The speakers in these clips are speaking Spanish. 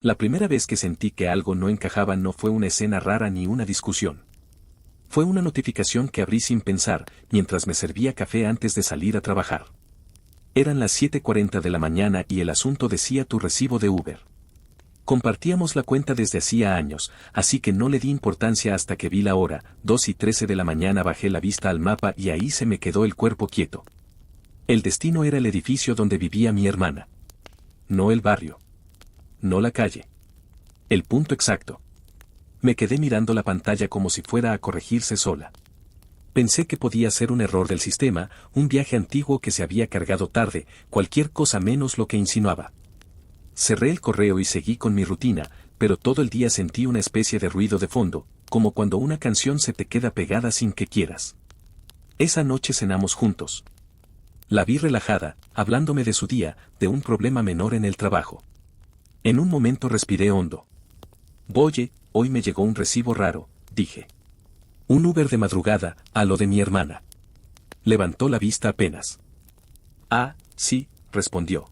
La primera vez que sentí que algo no encajaba no fue una escena rara ni una discusión. Fue una notificación que abrí sin pensar, mientras me servía café antes de salir a trabajar. Eran las 7:40 de la mañana y el asunto decía tu recibo de Uber. Compartíamos la cuenta desde hacía años, así que no le di importancia hasta que vi la hora, 2:13 de la mañana. Bajé la vista al mapa y ahí se me quedó el cuerpo quieto. El destino era el edificio donde vivía mi hermana. No el barrio. No la calle. El punto exacto. Me quedé mirando la pantalla como si fuera a corregirse sola. Pensé que podía ser un error del sistema, un viaje antiguo que se había cargado tarde, cualquier cosa menos lo que insinuaba. Cerré el correo y seguí con mi rutina, pero todo el día sentí una especie de ruido de fondo, como cuando una canción se te queda pegada sin que quieras. Esa noche cenamos juntos. La vi relajada, hablándome de su día, de un problema menor en el trabajo. En un momento respiré hondo. Oye, hoy me llegó un recibo raro, dije. Un Uber de madrugada, a lo de mi hermana. Levantó la vista apenas. Ah, sí, respondió.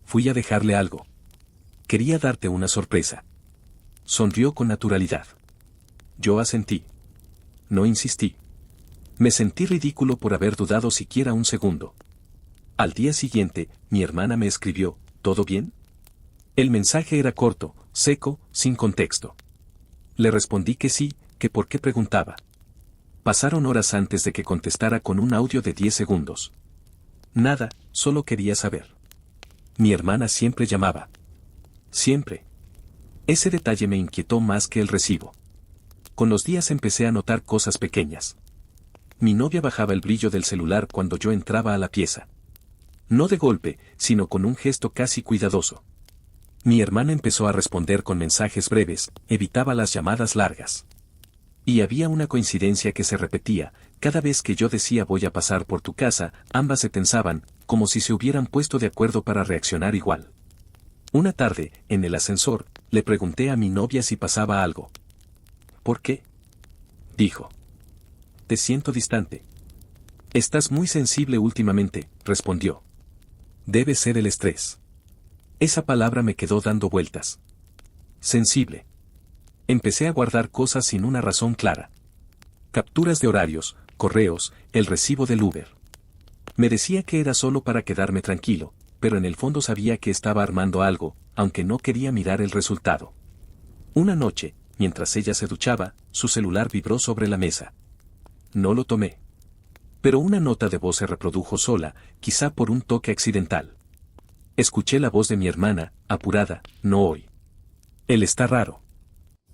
Fui a dejarle algo. Quería darte una sorpresa. Sonrió con naturalidad. Yo asentí. No insistí. Me sentí ridículo por haber dudado siquiera un segundo. Al día siguiente, mi hermana me escribió, ¿todo bien? El mensaje era corto, seco, sin contexto. Le respondí que sí, que por qué preguntaba. Pasaron horas antes de que contestara con un audio de 10 segundos. Nada, solo quería saber. Mi hermana siempre llamaba. Siempre. Ese detalle me inquietó más que el recibo. Con los días empecé a notar cosas pequeñas. Mi novia bajaba el brillo del celular cuando yo entraba a la pieza. No de golpe, sino con un gesto casi cuidadoso. Mi hermana empezó a responder con mensajes breves, evitaba las llamadas largas. Y había una coincidencia que se repetía, cada vez que yo decía voy a pasar por tu casa, ambas se tensaban, como si se hubieran puesto de acuerdo para reaccionar igual. Una tarde, en el ascensor, le pregunté a mi novia si pasaba algo. ¿Por qué? Dijo. Te siento distante. Estás muy sensible últimamente, respondió. Debe ser el estrés. Esa palabra me quedó dando vueltas. Sensible. Empecé a guardar cosas sin una razón clara. Capturas de horarios, correos, el recibo del Uber. Me decía que era solo para quedarme tranquilo, pero en el fondo sabía que estaba armando algo, aunque no quería mirar el resultado. Una noche, mientras ella se duchaba, su celular vibró sobre la mesa. No lo tomé. Pero una nota de voz se reprodujo sola, quizá por un toque accidental. Escuché la voz de mi hermana, apurada, no hoy. Él está raro.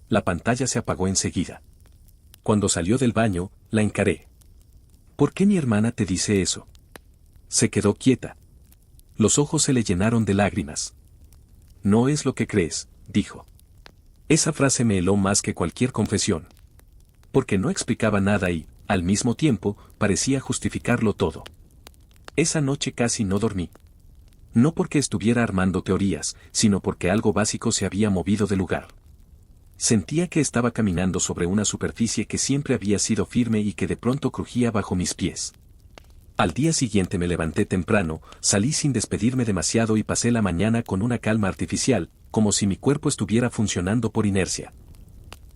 La pantalla se apagó enseguida. Cuando salió del baño, la encaré. ¿Por qué mi hermana te dice eso? Se quedó quieta. Los ojos se le llenaron de lágrimas. No es lo que crees, dijo. Esa frase me heló más que cualquier confesión. Porque no explicaba nada y, al mismo tiempo, parecía justificarlo todo. Esa noche casi no dormí. No porque estuviera armando teorías, sino porque algo básico se había movido de lugar. Sentía que estaba caminando sobre una superficie que siempre había sido firme y que de pronto crujía bajo mis pies. Al día siguiente me levanté temprano, salí sin despedirme demasiado y pasé la mañana con una calma artificial, como si mi cuerpo estuviera funcionando por inercia.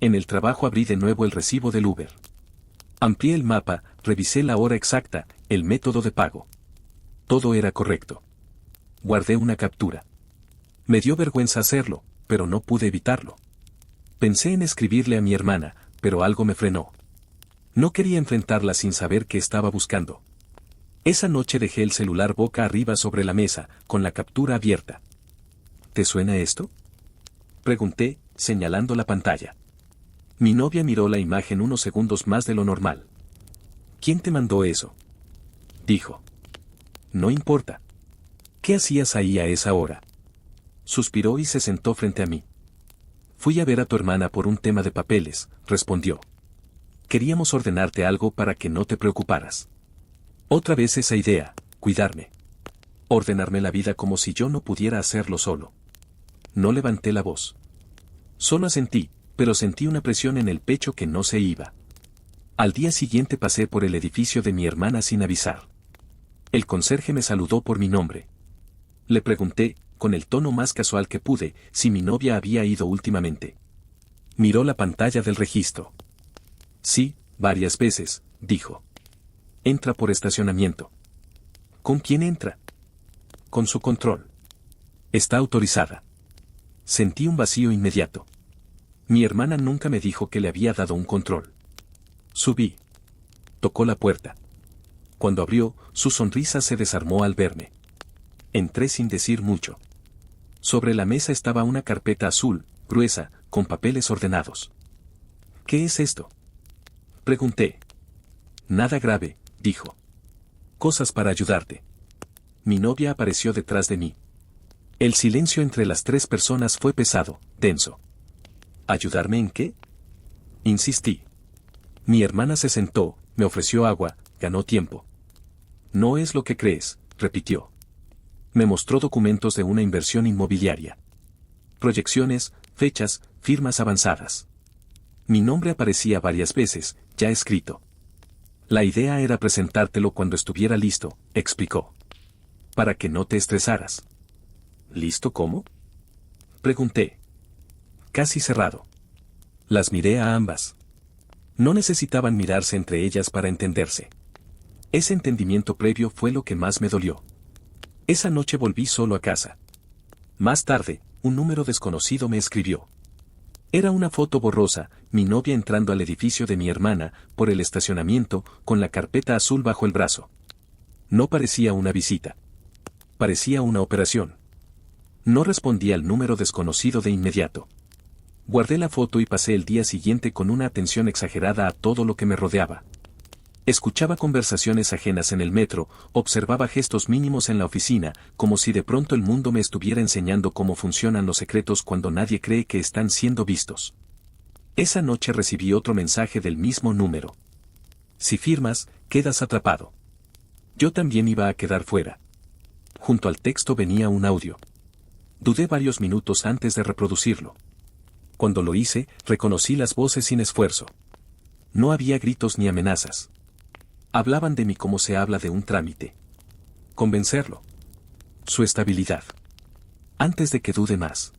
En el trabajo abrí de nuevo el recibo del Uber. Amplié el mapa, revisé la hora exacta, el método de pago. Todo era correcto. Guardé una captura. Me dio vergüenza hacerlo, pero no pude evitarlo. Pensé en escribirle a mi hermana, pero algo me frenó. No quería enfrentarla sin saber qué estaba buscando. Esa noche dejé el celular boca arriba sobre la mesa, con la captura abierta. ¿Te suena esto? Pregunté, señalando la pantalla. Mi novia miró la imagen unos segundos más de lo normal. ¿Quién te mandó eso? Dijo. No importa. ¿Qué hacías ahí a esa hora? Suspiró y se sentó frente a mí. Fui a ver a tu hermana por un tema de papeles, respondió. Queríamos ordenarte algo para que no te preocuparas. Otra vez esa idea, cuidarme. Ordenarme la vida como si yo no pudiera hacerlo solo. No levanté la voz. Solo asentí, pero sentí una presión en el pecho que no se iba. Al día siguiente pasé por el edificio de mi hermana sin avisar. El conserje me saludó por mi nombre. Le pregunté, con el tono más casual que pude, si mi novia había ido últimamente. Miró la pantalla del registro. Sí, varias veces, dijo. Entra por estacionamiento. ¿Con quién entra? Con su control. Está autorizada. Sentí un vacío inmediato. Mi hermana nunca me dijo que le había dado un control. Subí. Tocó la puerta. Cuando abrió, su sonrisa se desarmó al verme. Entré sin decir mucho. Sobre la mesa estaba una carpeta azul, gruesa, con papeles ordenados. ¿Qué es esto? Pregunté. Nada grave, dijo. Cosas para ayudarte. Mi novia apareció detrás de mí. El silencio entre las tres personas fue pesado, denso. ¿Ayudarme en qué? Insistí. Mi hermana se sentó, me ofreció agua, ganó tiempo. No es lo que crees, repitió. Me mostró documentos de una inversión inmobiliaria. Proyecciones, fechas, firmas avanzadas. Mi nombre aparecía varias veces, ya escrito. La idea era presentártelo cuando estuviera listo, explicó. Para que no te estresaras. ¿Listo cómo? Pregunté. Casi cerrado. Las miré a ambas. No necesitaban mirarse entre ellas para entenderse. Ese entendimiento previo fue lo que más me dolió. Esa noche volví solo a casa. Más tarde, un número desconocido me escribió. Era una foto borrosa, mi novia entrando al edificio de mi hermana, por el estacionamiento, con la carpeta azul bajo el brazo. No parecía una visita. Parecía una operación. No respondí al número desconocido de inmediato. Guardé la foto y pasé el día siguiente con una atención exagerada a todo lo que me rodeaba. Escuchaba conversaciones ajenas en el metro, observaba gestos mínimos en la oficina, como si de pronto el mundo me estuviera enseñando cómo funcionan los secretos cuando nadie cree que están siendo vistos. Esa noche recibí otro mensaje del mismo número. Si firmas, quedas atrapado. Yo también iba a quedar fuera. Junto al texto venía un audio. Dudé varios minutos antes de reproducirlo. Cuando lo hice, reconocí las voces sin esfuerzo. No había gritos ni amenazas. Hablaban de mí como se habla de un trámite. Convencerlo. Su estabilidad. Antes de que dude más.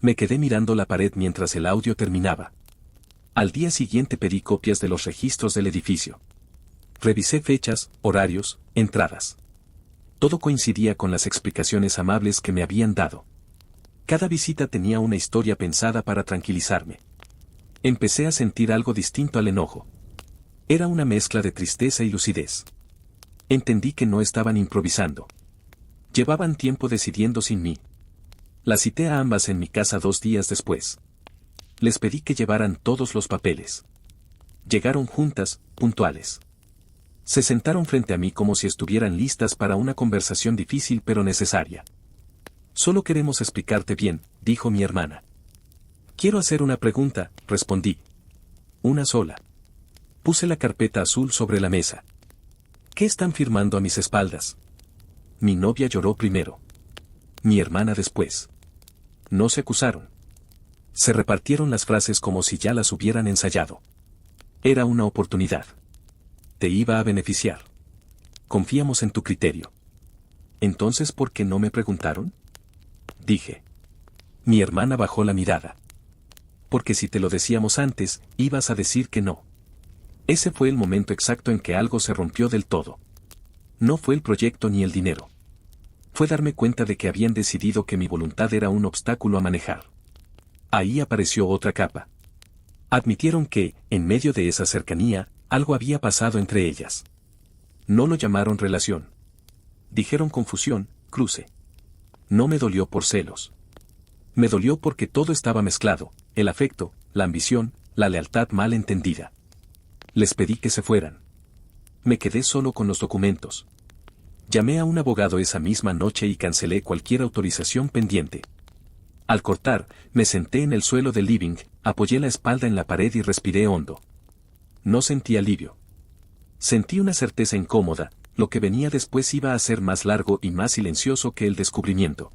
Me quedé mirando la pared mientras el audio terminaba. Al día siguiente pedí copias de los registros del edificio. Revisé fechas, horarios, entradas. Todo coincidía con las explicaciones amables que me habían dado. Cada visita tenía una historia pensada para tranquilizarme. Empecé a sentir algo distinto al enojo. Era una mezcla de tristeza y lucidez. Entendí que no estaban improvisando. Llevaban tiempo decidiendo sin mí. Las cité a ambas en mi casa 2 días después. Les pedí que llevaran todos los papeles. Llegaron juntas, puntuales. Se sentaron frente a mí como si estuvieran listas para una conversación difícil pero necesaria. Solo queremos explicarte bien, dijo mi hermana. Quiero hacer una pregunta, respondí. Una sola. Puse la carpeta azul sobre la mesa. ¿Qué están firmando a mis espaldas? Mi novia lloró primero. Mi hermana después. No se acusaron. Se repartieron las frases como si ya las hubieran ensayado. Era una oportunidad. Te iba a beneficiar. Confiamos en tu criterio. Entonces, ¿por qué no me preguntaron? Dije. Mi hermana bajó la mirada. Porque si te lo decíamos antes, ibas a decir que no. Ese fue el momento exacto en que algo se rompió del todo. No fue el proyecto ni el dinero. Fue darme cuenta de que habían decidido que mi voluntad era un obstáculo a manejar. Ahí apareció otra capa. Admitieron que, en medio de esa cercanía, algo había pasado entre ellas. No lo llamaron relación. Dijeron confusión, cruce. No me dolió por celos. Me dolió porque todo estaba mezclado, el afecto, la ambición, la lealtad mal entendida. Les pedí que se fueran. Me quedé solo con los documentos. Llamé a un abogado esa misma noche y cancelé cualquier autorización pendiente. Al cortar, me senté en el suelo del living, apoyé la espalda en la pared y respiré hondo. No sentí alivio. Sentí una certeza incómoda, lo que venía después iba a ser más largo y más silencioso que el descubrimiento.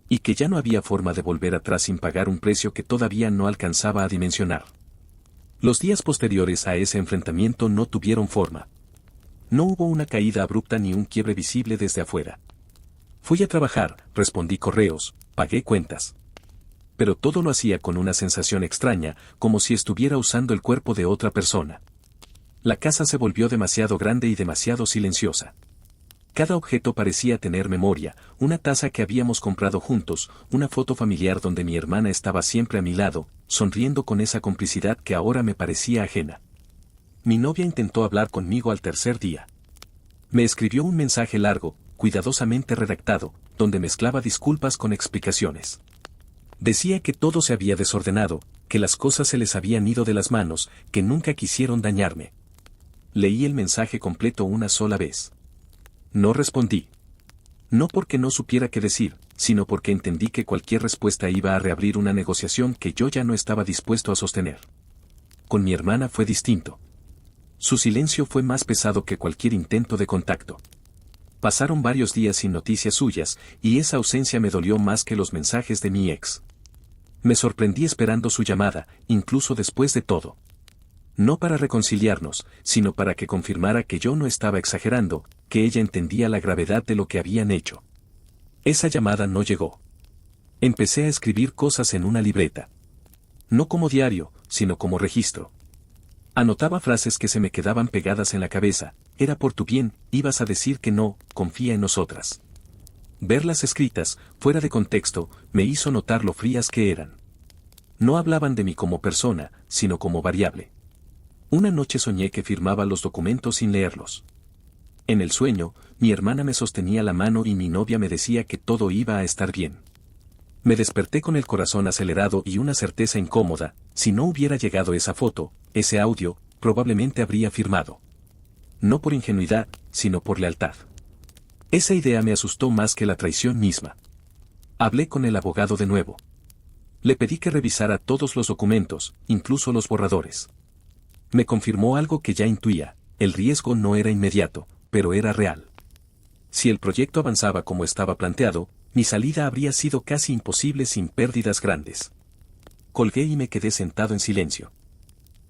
Y que ya no había forma de volver atrás sin pagar un precio que todavía no alcanzaba a dimensionar. Los días posteriores a ese enfrentamiento no tuvieron forma. No hubo una caída abrupta ni un quiebre visible desde afuera. Fui a trabajar, respondí correos, pagué cuentas. Pero todo lo hacía con una sensación extraña, como si estuviera usando el cuerpo de otra persona. La casa se volvió demasiado grande y demasiado silenciosa. Cada objeto parecía tener memoria, una taza que habíamos comprado juntos, una foto familiar donde mi hermana estaba siempre a mi lado, sonriendo con esa complicidad que ahora me parecía ajena. Mi novia intentó hablar conmigo al tercer día. Me escribió un mensaje largo, cuidadosamente redactado, donde mezclaba disculpas con explicaciones. Decía que todo se había desordenado, que las cosas se les habían ido de las manos, que nunca quisieron dañarme. Leí el mensaje completo una sola vez. No respondí. No porque no supiera qué decir, sino porque entendí que cualquier respuesta iba a reabrir una negociación que yo ya no estaba dispuesto a sostener. Con mi hermana fue distinto. Su silencio fue más pesado que cualquier intento de contacto. Pasaron varios días sin noticias suyas, y esa ausencia me dolió más que los mensajes de mi ex. Me sorprendí esperando su llamada, incluso después de todo. No para reconciliarnos, sino para que confirmara que yo no estaba exagerando, que ella entendía la gravedad de lo que habían hecho. Esa llamada no llegó. Empecé a escribir cosas en una libreta. No como diario, sino como registro. Anotaba frases que se me quedaban pegadas en la cabeza. Era por tu bien, ibas a decir que no, confía en nosotras. Verlas escritas, fuera de contexto, me hizo notar lo frías que eran. No hablaban de mí como persona, sino como variable. Una noche soñé que firmaba los documentos sin leerlos. En el sueño, mi hermana me sostenía la mano y mi novia me decía que todo iba a estar bien. Me desperté con el corazón acelerado y una certeza incómoda: si no hubiera llegado esa foto, ese audio, probablemente habría firmado. No por ingenuidad, sino por lealtad. Esa idea me asustó más que la traición misma. Hablé con el abogado de nuevo. Le pedí que revisara todos los documentos, incluso los borradores. Me confirmó algo que ya intuía: el riesgo no era inmediato, pero era real. Si el proyecto avanzaba como estaba planteado, mi salida habría sido casi imposible sin pérdidas grandes. Colgué y me quedé sentado en silencio.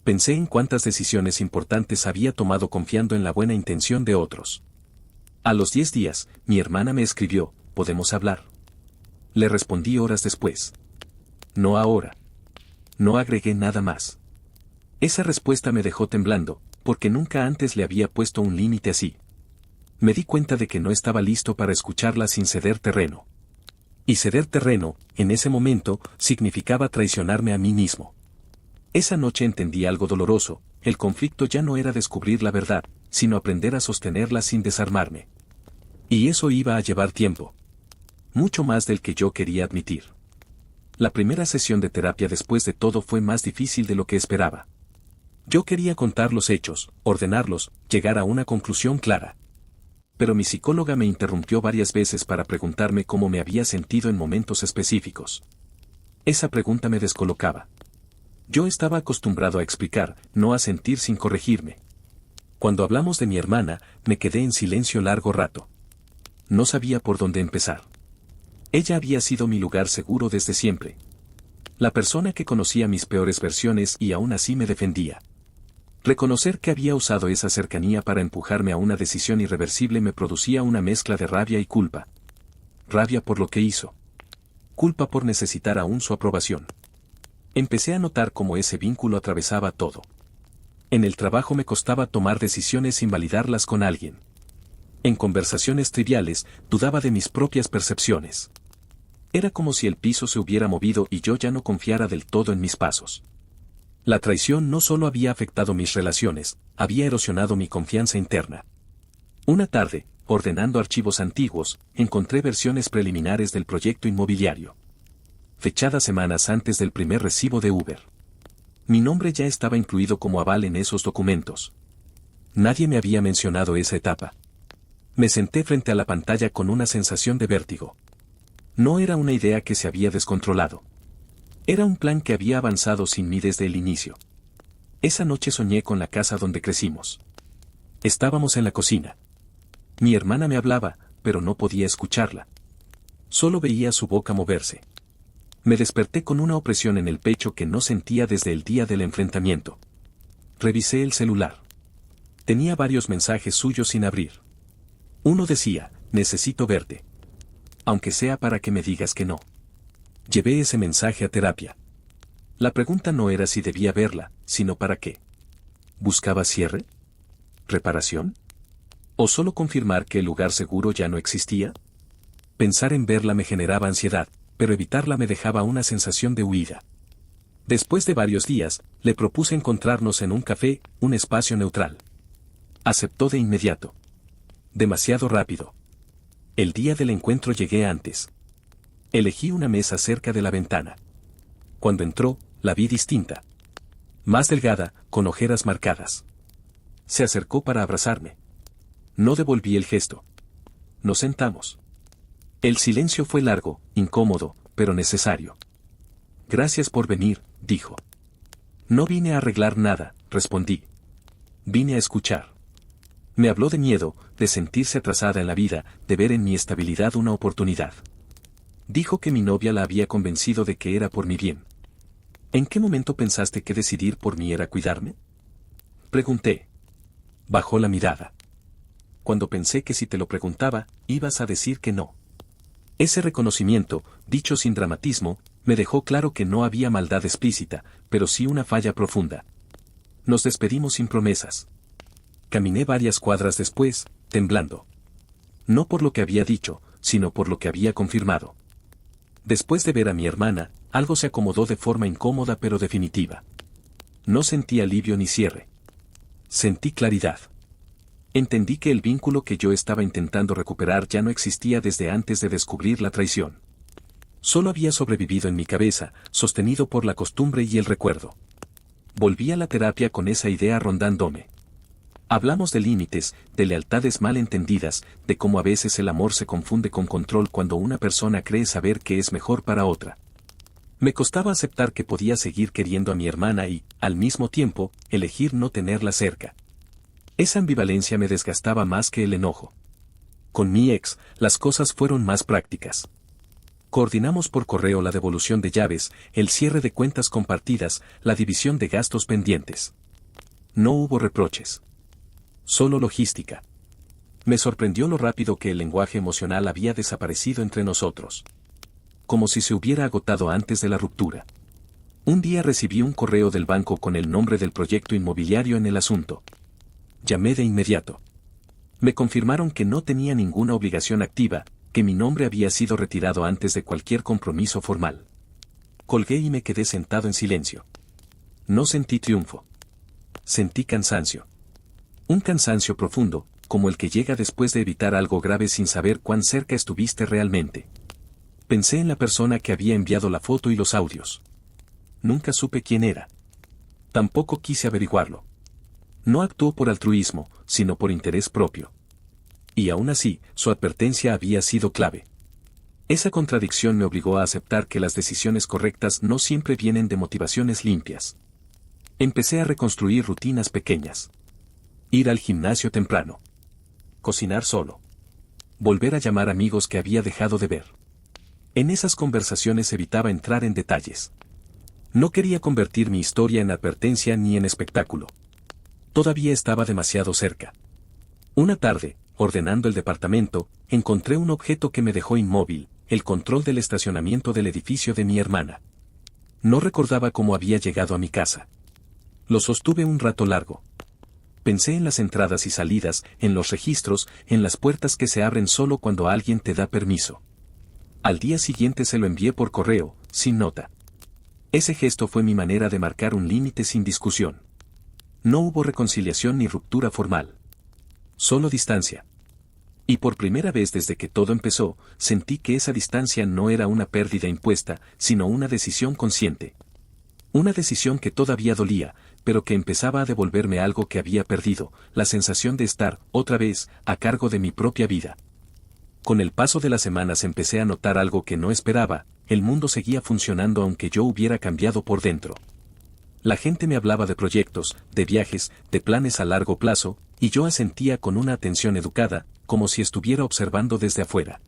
Pensé en cuántas decisiones importantes había tomado confiando en la buena intención de otros. A los 10 días, mi hermana me escribió: ¿podemos hablar? Le respondí horas después: no ahora. No agregué nada más. Esa respuesta me dejó temblando, porque nunca antes le había puesto un límite así. Me di cuenta de que no estaba listo para escucharla sin ceder terreno. Y ceder terreno, en ese momento, significaba traicionarme a mí mismo. Esa noche entendí algo doloroso: el conflicto ya no era descubrir la verdad, sino aprender a sostenerla sin desarmarme. Y eso iba a llevar tiempo. Mucho más del que yo quería admitir. La primera sesión de terapia después de todo fue más difícil de lo que esperaba. Yo quería contar los hechos, ordenarlos, llegar a una conclusión clara. Pero mi psicóloga me interrumpió varias veces para preguntarme cómo me había sentido en momentos específicos. Esa pregunta me descolocaba. Yo estaba acostumbrado a explicar, no a sentir sin corregirme. Cuando hablamos de mi hermana, me quedé en silencio largo rato. No sabía por dónde empezar. Ella había sido mi lugar seguro desde siempre. La persona que conocía mis peores versiones y aún así me defendía. Reconocer que había usado esa cercanía para empujarme a una decisión irreversible me producía una mezcla de rabia y culpa. Rabia por lo que hizo. Culpa por necesitar aún su aprobación. Empecé a notar cómo ese vínculo atravesaba todo. En el trabajo me costaba tomar decisiones sin validarlas con alguien. En conversaciones triviales, dudaba de mis propias percepciones. Era como si el piso se hubiera movido y yo ya no confiara del todo en mis pasos. La traición no solo había afectado mis relaciones, había erosionado mi confianza interna. Una tarde, ordenando archivos antiguos, encontré versiones preliminares del proyecto inmobiliario. Fechadas semanas antes del primer recibo de Uber. Mi nombre ya estaba incluido como aval en esos documentos. Nadie me había mencionado esa etapa. Me senté frente a la pantalla con una sensación de vértigo. No era una idea que se había descontrolado. Era un plan que había avanzado sin mí desde el inicio. Esa noche soñé con la casa donde crecimos. Estábamos en la cocina. Mi hermana me hablaba, pero no podía escucharla. Solo veía su boca moverse. Me desperté con una opresión en el pecho que no sentía desde el día del enfrentamiento. Revisé el celular. Tenía varios mensajes suyos sin abrir. Uno decía: necesito verte. aunque sea para que me digas que no. Llevé ese mensaje a terapia. La pregunta no era si debía verla, sino para qué. ¿Buscaba cierre? ¿Reparación? ¿O solo confirmar que el lugar seguro ya no existía? Pensar en verla me generaba ansiedad, pero evitarla me dejaba una sensación de huida. Después de varios días, le propuse encontrarnos en un café, un espacio neutral. Aceptó de inmediato. Demasiado rápido. El día del encuentro llegué antes. Elegí una mesa cerca de la ventana. Cuando entró, la vi distinta. Más delgada, con ojeras marcadas. Se acercó para abrazarme. No devolví el gesto. Nos sentamos. El silencio fue largo, incómodo, pero necesario. Gracias por venir, dijo. No vine a arreglar nada, respondí. Vine a escuchar. Me habló de miedo, de sentirse atrasada en la vida, de ver en mi estabilidad una oportunidad. Dijo que mi novia la había convencido de que era por mi bien. ¿En qué momento pensaste que decidir por mí era cuidarme? Pregunté. Bajó la mirada. Cuando pensé que si te lo preguntaba, ibas a decir que no. Ese reconocimiento, dicho sin dramatismo, me dejó claro que no había maldad explícita, pero sí una falla profunda. Nos despedimos sin promesas. Caminé varias cuadras después, temblando. No por lo que había dicho, sino por lo que había confirmado. Después de ver a mi hermana, algo se acomodó de forma incómoda pero definitiva. No sentí alivio ni cierre. Sentí claridad. Entendí que el vínculo que yo estaba intentando recuperar ya no existía desde antes de descubrir la traición. Solo había sobrevivido en mi cabeza, sostenido por la costumbre y el recuerdo. Volví a la terapia con esa idea rondándome. Hablamos de límites, de lealtades mal entendidas, de cómo a veces el amor se confunde con control cuando una persona cree saber qué es mejor para otra. Me costaba aceptar que podía seguir queriendo a mi hermana y, al mismo tiempo, elegir no tenerla cerca. Esa ambivalencia me desgastaba más que el enojo. Con mi ex, las cosas fueron más prácticas. Coordinamos por correo la devolución de llaves, el cierre de cuentas compartidas, la división de gastos pendientes. No hubo reproches. Solo logística. Me sorprendió lo rápido que el lenguaje emocional había desaparecido entre nosotros. Como si se hubiera agotado antes de la ruptura. Un día recibí un correo del banco con el nombre del proyecto inmobiliario en el asunto. Llamé de inmediato. Me confirmaron que no tenía ninguna obligación activa, que mi nombre había sido retirado antes de cualquier compromiso formal. Colgué y me quedé sentado en silencio. No sentí triunfo. Sentí cansancio. Un cansancio profundo, como el que llega después de evitar algo grave sin saber cuán cerca estuviste realmente. Pensé en la persona que había enviado la foto y los audios. Nunca supe quién era. Tampoco quise averiguarlo. No actuó por altruismo, sino por interés propio. Y aún así, su advertencia había sido clave. Esa contradicción me obligó a aceptar que las decisiones correctas no siempre vienen de motivaciones limpias. Empecé a reconstruir rutinas pequeñas. Ir al gimnasio temprano. Cocinar solo. Volver a llamar amigos que había dejado de ver. En esas conversaciones evitaba entrar en detalles. No quería convertir mi historia en advertencia ni en espectáculo. Todavía estaba demasiado cerca. Una tarde, ordenando el departamento, encontré un objeto que me dejó inmóvil, el control del estacionamiento del edificio de mi hermana. No recordaba cómo había llegado a mi casa. Lo sostuve un rato largo. Pensé en las entradas y salidas, en los registros, en las puertas que se abren solo cuando alguien te da permiso. Al día siguiente se lo envié por correo, sin nota. Ese gesto fue mi manera de marcar un límite sin discusión. No hubo reconciliación ni ruptura formal. Solo distancia. Y por primera vez desde que todo empezó, sentí que esa distancia no era una pérdida impuesta, sino una decisión consciente. Una decisión que todavía dolía, pero que empezaba a devolverme algo que había perdido, la sensación de estar, otra vez, a cargo de mi propia vida. Con el paso de las semanas empecé a notar algo que no esperaba, el mundo seguía funcionando aunque yo hubiera cambiado por dentro. La gente me hablaba de proyectos, de viajes, de planes a largo plazo, y yo asentía con una atención educada, como si estuviera observando desde afuera.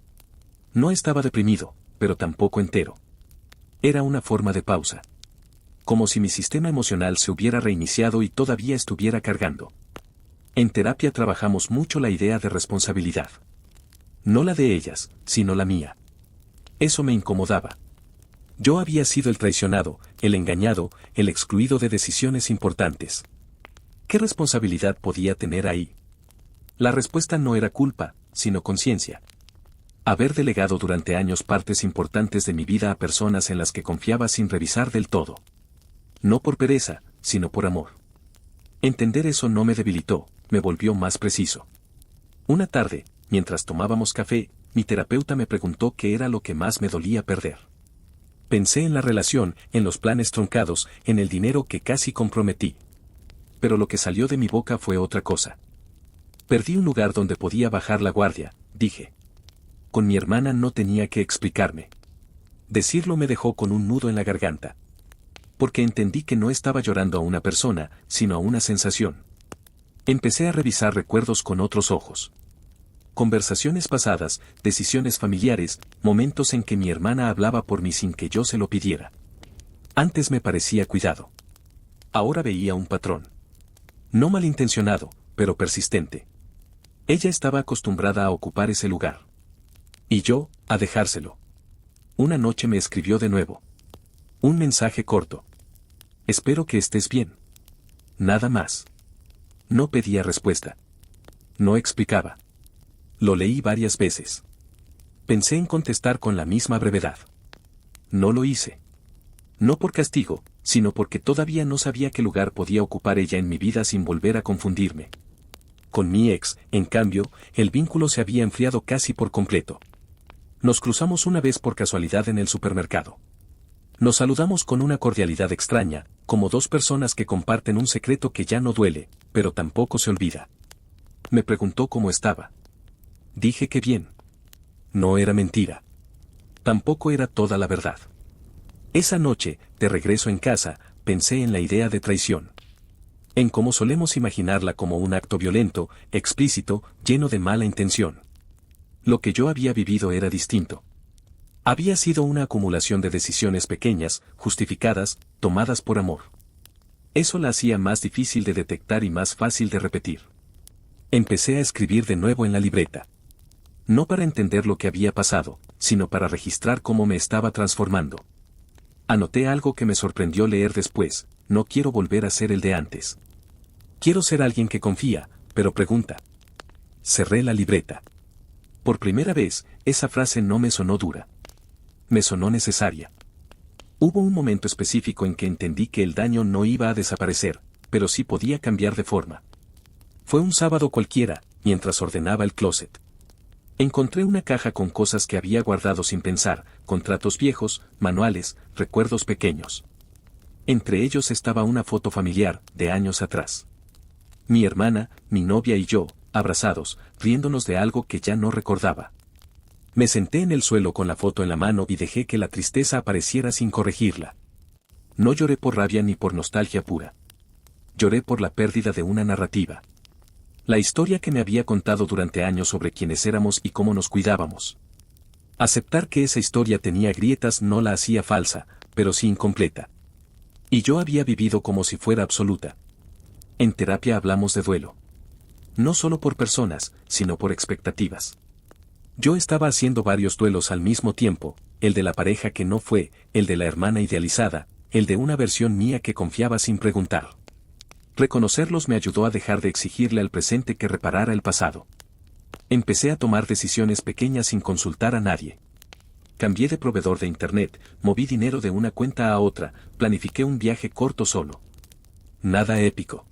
No estaba deprimido, pero tampoco entero. Era una forma de pausa. Como si mi sistema emocional se hubiera reiniciado y todavía estuviera cargando. En terapia trabajamos mucho la idea de responsabilidad. No la de ellas, sino la mía. Eso me incomodaba. Yo había sido el traicionado, el engañado, el excluido de decisiones importantes. ¿Qué responsabilidad podía tener ahí? La respuesta no era culpa, sino conciencia. Haber delegado durante años partes importantes de mi vida a personas en las que confiaba sin revisar del todo. No por pereza, sino por amor. Entender eso no me debilitó, me volvió más preciso. Una tarde, mientras tomábamos café, mi terapeuta me preguntó qué era lo que más me dolía perder. Pensé en la relación, en los planes truncados, en el dinero que casi comprometí. Pero lo que salió de mi boca fue otra cosa. Perdí un lugar donde podía bajar la guardia, dije. Con mi hermana no tenía que explicarme. Decirlo me dejó con un nudo en la garganta. Porque entendí que no estaba llorando a una persona, sino a una sensación. Empecé a revisar recuerdos con otros ojos. Conversaciones pasadas, decisiones familiares, momentos en que mi hermana hablaba por mí sin que yo se lo pidiera. Antes me parecía cuidado. Ahora veía un patrón. No malintencionado, pero persistente. Ella estaba acostumbrada a ocupar ese lugar. Y yo, a dejárselo. Una noche me escribió de nuevo. Un mensaje corto. Espero que estés bien. Nada más. No pedía respuesta. No explicaba. Lo leí varias veces. Pensé en contestar con la misma brevedad. No lo hice. No por castigo, sino porque todavía no sabía qué lugar podía ocupar ella en mi vida sin volver a confundirme. Con mi ex, en cambio, el vínculo se había enfriado casi por completo. Nos cruzamos una vez por casualidad en el supermercado. Nos saludamos con una cordialidad extraña, como dos personas que comparten un secreto que ya no duele, pero tampoco se olvida. Me preguntó cómo estaba. Dije que bien. No era mentira. Tampoco era toda la verdad. Esa noche, de regreso en casa, pensé en la idea de traición. En cómo solemos imaginarla como un acto violento, explícito, lleno de mala intención. Lo que yo había vivido era distinto. Había sido una acumulación de decisiones pequeñas, justificadas, tomadas por amor. Eso la hacía más difícil de detectar y más fácil de repetir. Empecé a escribir de nuevo en la libreta. No para entender lo que había pasado, sino para registrar cómo me estaba transformando. Anoté algo que me sorprendió leer después: no quiero volver a ser el de antes. Quiero ser alguien que confía, pero pregunta. Cerré la libreta. Por primera vez, esa frase no me sonó dura. Me sonó necesaria. Hubo un momento específico en que entendí que el daño no iba a desaparecer, pero sí podía cambiar de forma. Fue un sábado cualquiera, mientras ordenaba el closet. Encontré una caja con cosas que había guardado sin pensar, contratos viejos, manuales, recuerdos pequeños. Entre ellos estaba una foto familiar, de años atrás. Mi hermana, mi novia y yo, abrazados, riéndonos de algo que ya no recordaba. Me senté en el suelo con la foto en la mano y dejé que la tristeza apareciera sin corregirla. No lloré por rabia ni por nostalgia pura. Lloré por la pérdida de una narrativa. La historia que me había contado durante años sobre quiénes éramos y cómo nos cuidábamos. Aceptar que esa historia tenía grietas no la hacía falsa, pero sí incompleta. Y yo había vivido como si fuera absoluta. En terapia hablamos de duelo. No solo por personas, sino por expectativas. Yo estaba haciendo varios duelos al mismo tiempo: el de la pareja que no fue, el de la hermana idealizada, el de una versión mía que confiaba sin preguntar. Reconocerlos me ayudó a dejar de exigirle al presente que reparara el pasado. Empecé a tomar decisiones pequeñas sin consultar a nadie. Cambié de proveedor de internet, moví dinero de una cuenta a otra, planifiqué un viaje corto solo. Nada épico.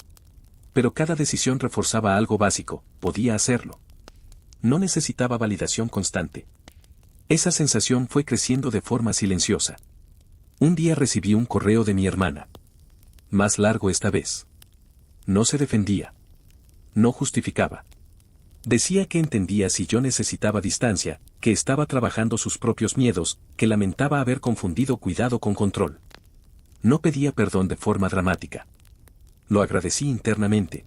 Pero cada decisión reforzaba algo básico: podía hacerlo. No necesitaba validación constante. Esa sensación fue creciendo de forma silenciosa. Un día recibí un correo de mi hermana. Más largo esta vez. No se defendía. No justificaba. Decía que entendía si yo necesitaba distancia, que estaba trabajando sus propios miedos, que lamentaba haber confundido cuidado con control. No pedía perdón de forma dramática. Lo agradecí internamente.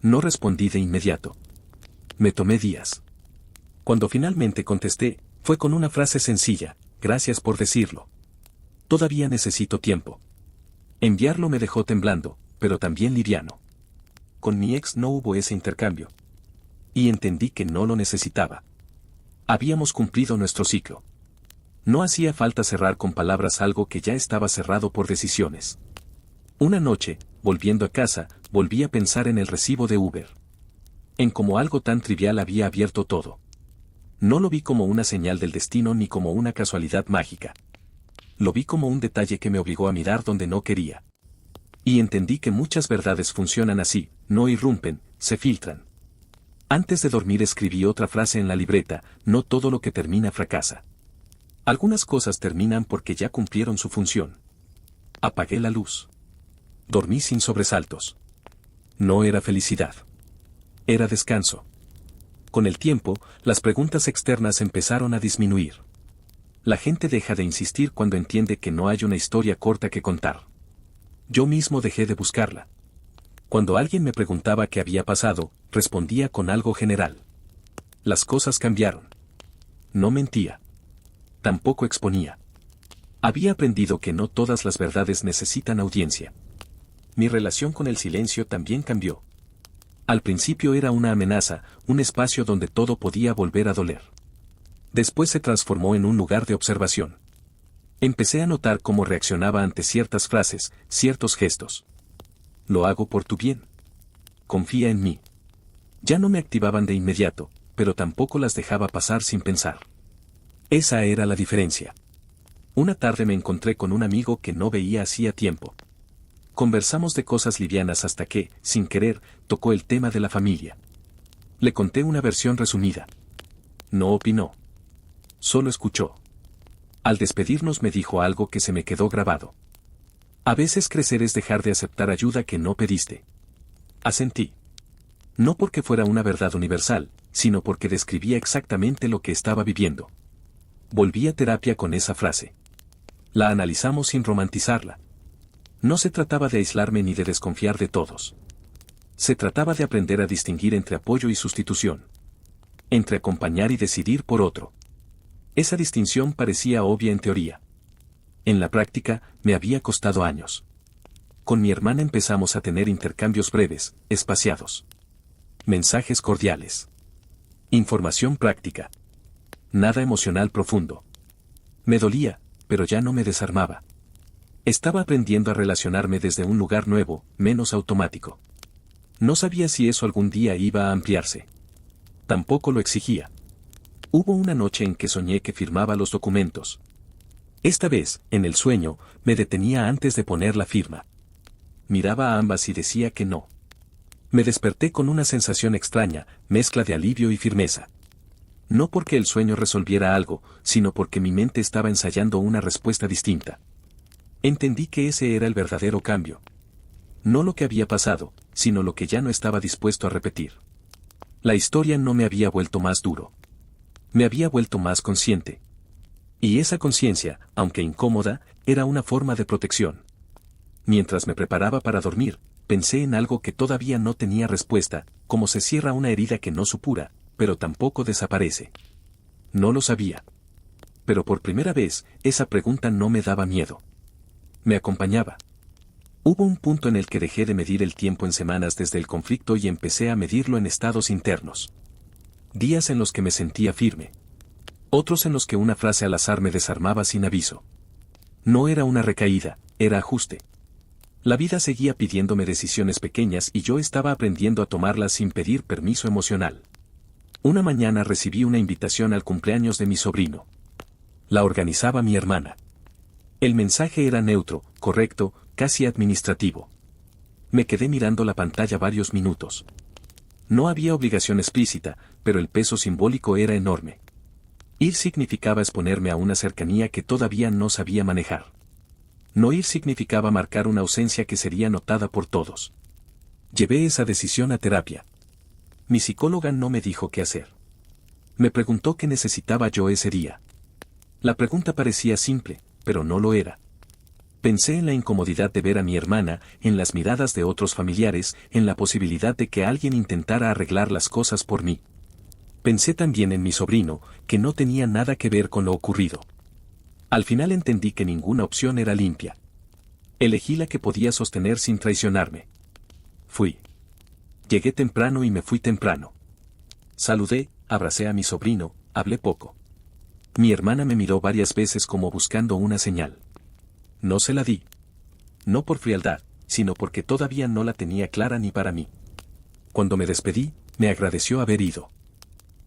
No respondí de inmediato. Me tomé días. Cuando finalmente contesté, fue con una frase sencilla: gracias por decirlo. Todavía necesito tiempo. Enviarlo me dejó temblando, pero también liviano. Con mi ex no hubo ese intercambio. Y entendí que no lo necesitaba. Habíamos cumplido nuestro ciclo. No hacía falta cerrar con palabras algo que ya estaba cerrado por decisiones. Una noche, volviendo a casa, volví a pensar en el recibo de Uber. En cómo algo tan trivial había abierto todo. No lo vi como una señal del destino ni como una casualidad mágica. Lo vi como un detalle que me obligó a mirar donde no quería. Y entendí que muchas verdades funcionan así, no irrumpen, se filtran. Antes de dormir escribí otra frase en la libreta: no todo lo que termina fracasa. Algunas cosas terminan porque ya cumplieron su función. Apagué la luz. Dormí sin sobresaltos. No era felicidad. Era descanso. Con el tiempo, las preguntas externas empezaron a disminuir. La gente deja de insistir cuando entiende que no hay una historia corta que contar. Yo mismo dejé de buscarla. Cuando alguien me preguntaba qué había pasado, respondía con algo general. Las cosas cambiaron. No mentía. Tampoco exponía. Había aprendido que no todas las verdades necesitan audiencia. Mi relación con el silencio también cambió. Al principio era una amenaza, un espacio donde todo podía volver a doler. Después se transformó en un lugar de observación. Empecé a notar cómo reaccionaba ante ciertas frases, ciertos gestos. Lo hago por tu bien. Confía en mí. Ya no me activaban de inmediato, pero tampoco las dejaba pasar sin pensar. Esa era la diferencia. Una tarde me encontré con un amigo que no veía hacía tiempo. Conversamos de cosas livianas hasta que, sin querer, tocó el tema de la familia. Le conté una versión resumida. No opinó. Solo escuchó. Al despedirnos me dijo algo que se me quedó grabado. A veces crecer es dejar de aceptar ayuda que no pediste. Asentí. No porque fuera una verdad universal, sino porque describía exactamente lo que estaba viviendo. Volví a terapia con esa frase. La analizamos sin romantizarla. No se trataba de aislarme ni de desconfiar de todos. Se trataba de aprender a distinguir entre apoyo y sustitución. Entre acompañar y decidir por otro. Esa distinción parecía obvia en teoría. En la práctica, me había costado años. Con mi hermana empezamos a tener intercambios breves, espaciados. Mensajes cordiales. Información práctica. Nada emocional profundo. Me dolía, pero ya no me desarmaba. Estaba aprendiendo a relacionarme desde un lugar nuevo, menos automático. No sabía si eso algún día iba a ampliarse. Tampoco lo exigía. Hubo una noche en que soñé que firmaba los documentos. Esta vez, en el sueño, me detenía antes de poner la firma. Miraba a ambas y decía que no. Me desperté con una sensación extraña, mezcla de alivio y firmeza. No porque el sueño resolviera algo, sino porque mi mente estaba ensayando una respuesta distinta. Entendí que ese era el verdadero cambio. No lo que había pasado, sino lo que ya no estaba dispuesto a repetir. La historia no me había vuelto más duro. Me había vuelto más consciente. Y esa conciencia, aunque incómoda, era una forma de protección. Mientras me preparaba para dormir, pensé en algo que todavía no tenía respuesta, como se cierra una herida que no supura, pero tampoco desaparece. No lo sabía. Pero por primera vez, esa pregunta no me daba miedo. Me acompañaba. Hubo un punto en el que dejé de medir el tiempo en semanas desde el conflicto y empecé a medirlo en estados internos. Días en los que me sentía firme. Otros en los que una frase al azar me desarmaba sin aviso. No era una recaída, era ajuste. La vida seguía pidiéndome decisiones pequeñas y yo estaba aprendiendo a tomarlas sin pedir permiso emocional. Una mañana recibí una invitación al cumpleaños de mi sobrino. La organizaba mi hermana. El mensaje era neutro, correcto, casi administrativo. Me quedé mirando la pantalla varios minutos. No había obligación explícita, pero el peso simbólico era enorme. Ir significaba exponerme a una cercanía que todavía no sabía manejar. No ir significaba marcar una ausencia que sería notada por todos. Llevé esa decisión a terapia. Mi psicóloga no me dijo qué hacer. Me preguntó qué necesitaba yo ese día. La pregunta parecía simple, pero no lo era. Pensé en la incomodidad de ver a mi hermana, en las miradas de otros familiares, en la posibilidad de que alguien intentara arreglar las cosas por mí. Pensé también en mi sobrino, que no tenía nada que ver con lo ocurrido. Al final entendí que ninguna opción era limpia. Elegí la que podía sostener sin traicionarme. Fui. Llegué temprano y me fui temprano. Saludé, abracé a mi sobrino, hablé poco. Mi hermana me miró varias veces como buscando una señal. No se la di. No por frialdad, sino porque todavía no la tenía clara ni para mí. Cuando me despedí, me agradeció haber ido.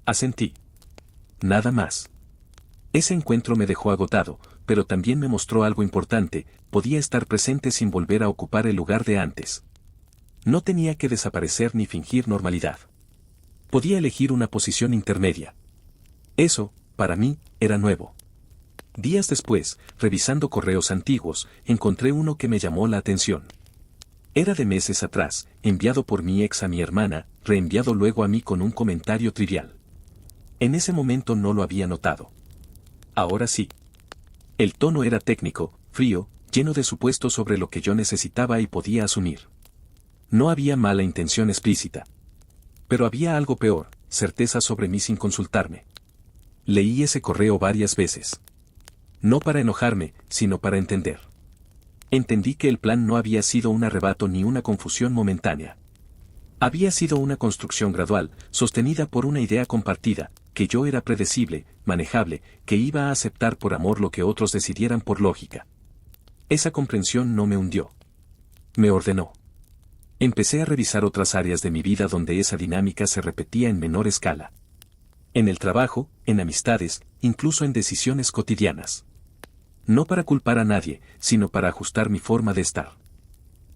Asentí. Nada más. Ese encuentro me dejó agotado, pero también me mostró algo importante: podía estar presente sin volver a ocupar el lugar de antes. No tenía que desaparecer ni fingir normalidad. Podía elegir una posición intermedia. Eso, para mí, era nuevo. Días después, revisando correos antiguos, encontré uno que me llamó la atención. Era de meses atrás, enviado por mi ex a mi hermana, reenviado luego a mí con un comentario trivial. En ese momento no lo había notado. Ahora sí. El tono era técnico, frío, lleno de supuestos sobre lo que yo necesitaba y podía asumir. No había mala intención explícita. Pero había algo peor: certeza sobre mí sin consultarme. Leí ese correo varias veces. No para enojarme, sino para entender. Entendí que el plan no había sido un arrebato ni una confusión momentánea. Había sido una construcción gradual, sostenida por una idea compartida, que yo era predecible, manejable, que iba a aceptar por amor lo que otros decidieran por lógica. Esa comprensión no me hundió. Me ordenó. Empecé a revisar otras áreas de mi vida donde esa dinámica se repetía en menor escala. En el trabajo, en amistades, incluso en decisiones cotidianas. No para culpar a nadie, sino para ajustar mi forma de estar.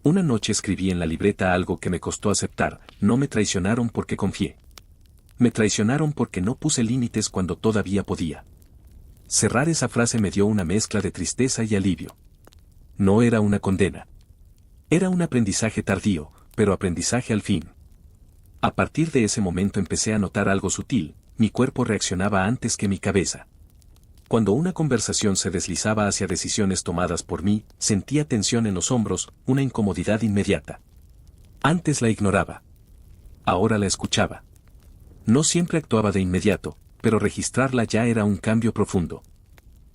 Una noche escribí en la libreta algo que me costó aceptar: no me traicionaron porque confié. Me traicionaron porque no puse límites cuando todavía podía. Cerrar esa frase me dio una mezcla de tristeza y alivio. No era una condena. Era un aprendizaje tardío, pero aprendizaje al fin. A partir de ese momento empecé a notar algo sutil: mi cuerpo reaccionaba antes que mi cabeza. Cuando una conversación se deslizaba hacia decisiones tomadas por mí, sentía tensión en los hombros, una incomodidad inmediata. Antes la ignoraba. Ahora la escuchaba. No siempre actuaba de inmediato, pero registrarla ya era un cambio profundo.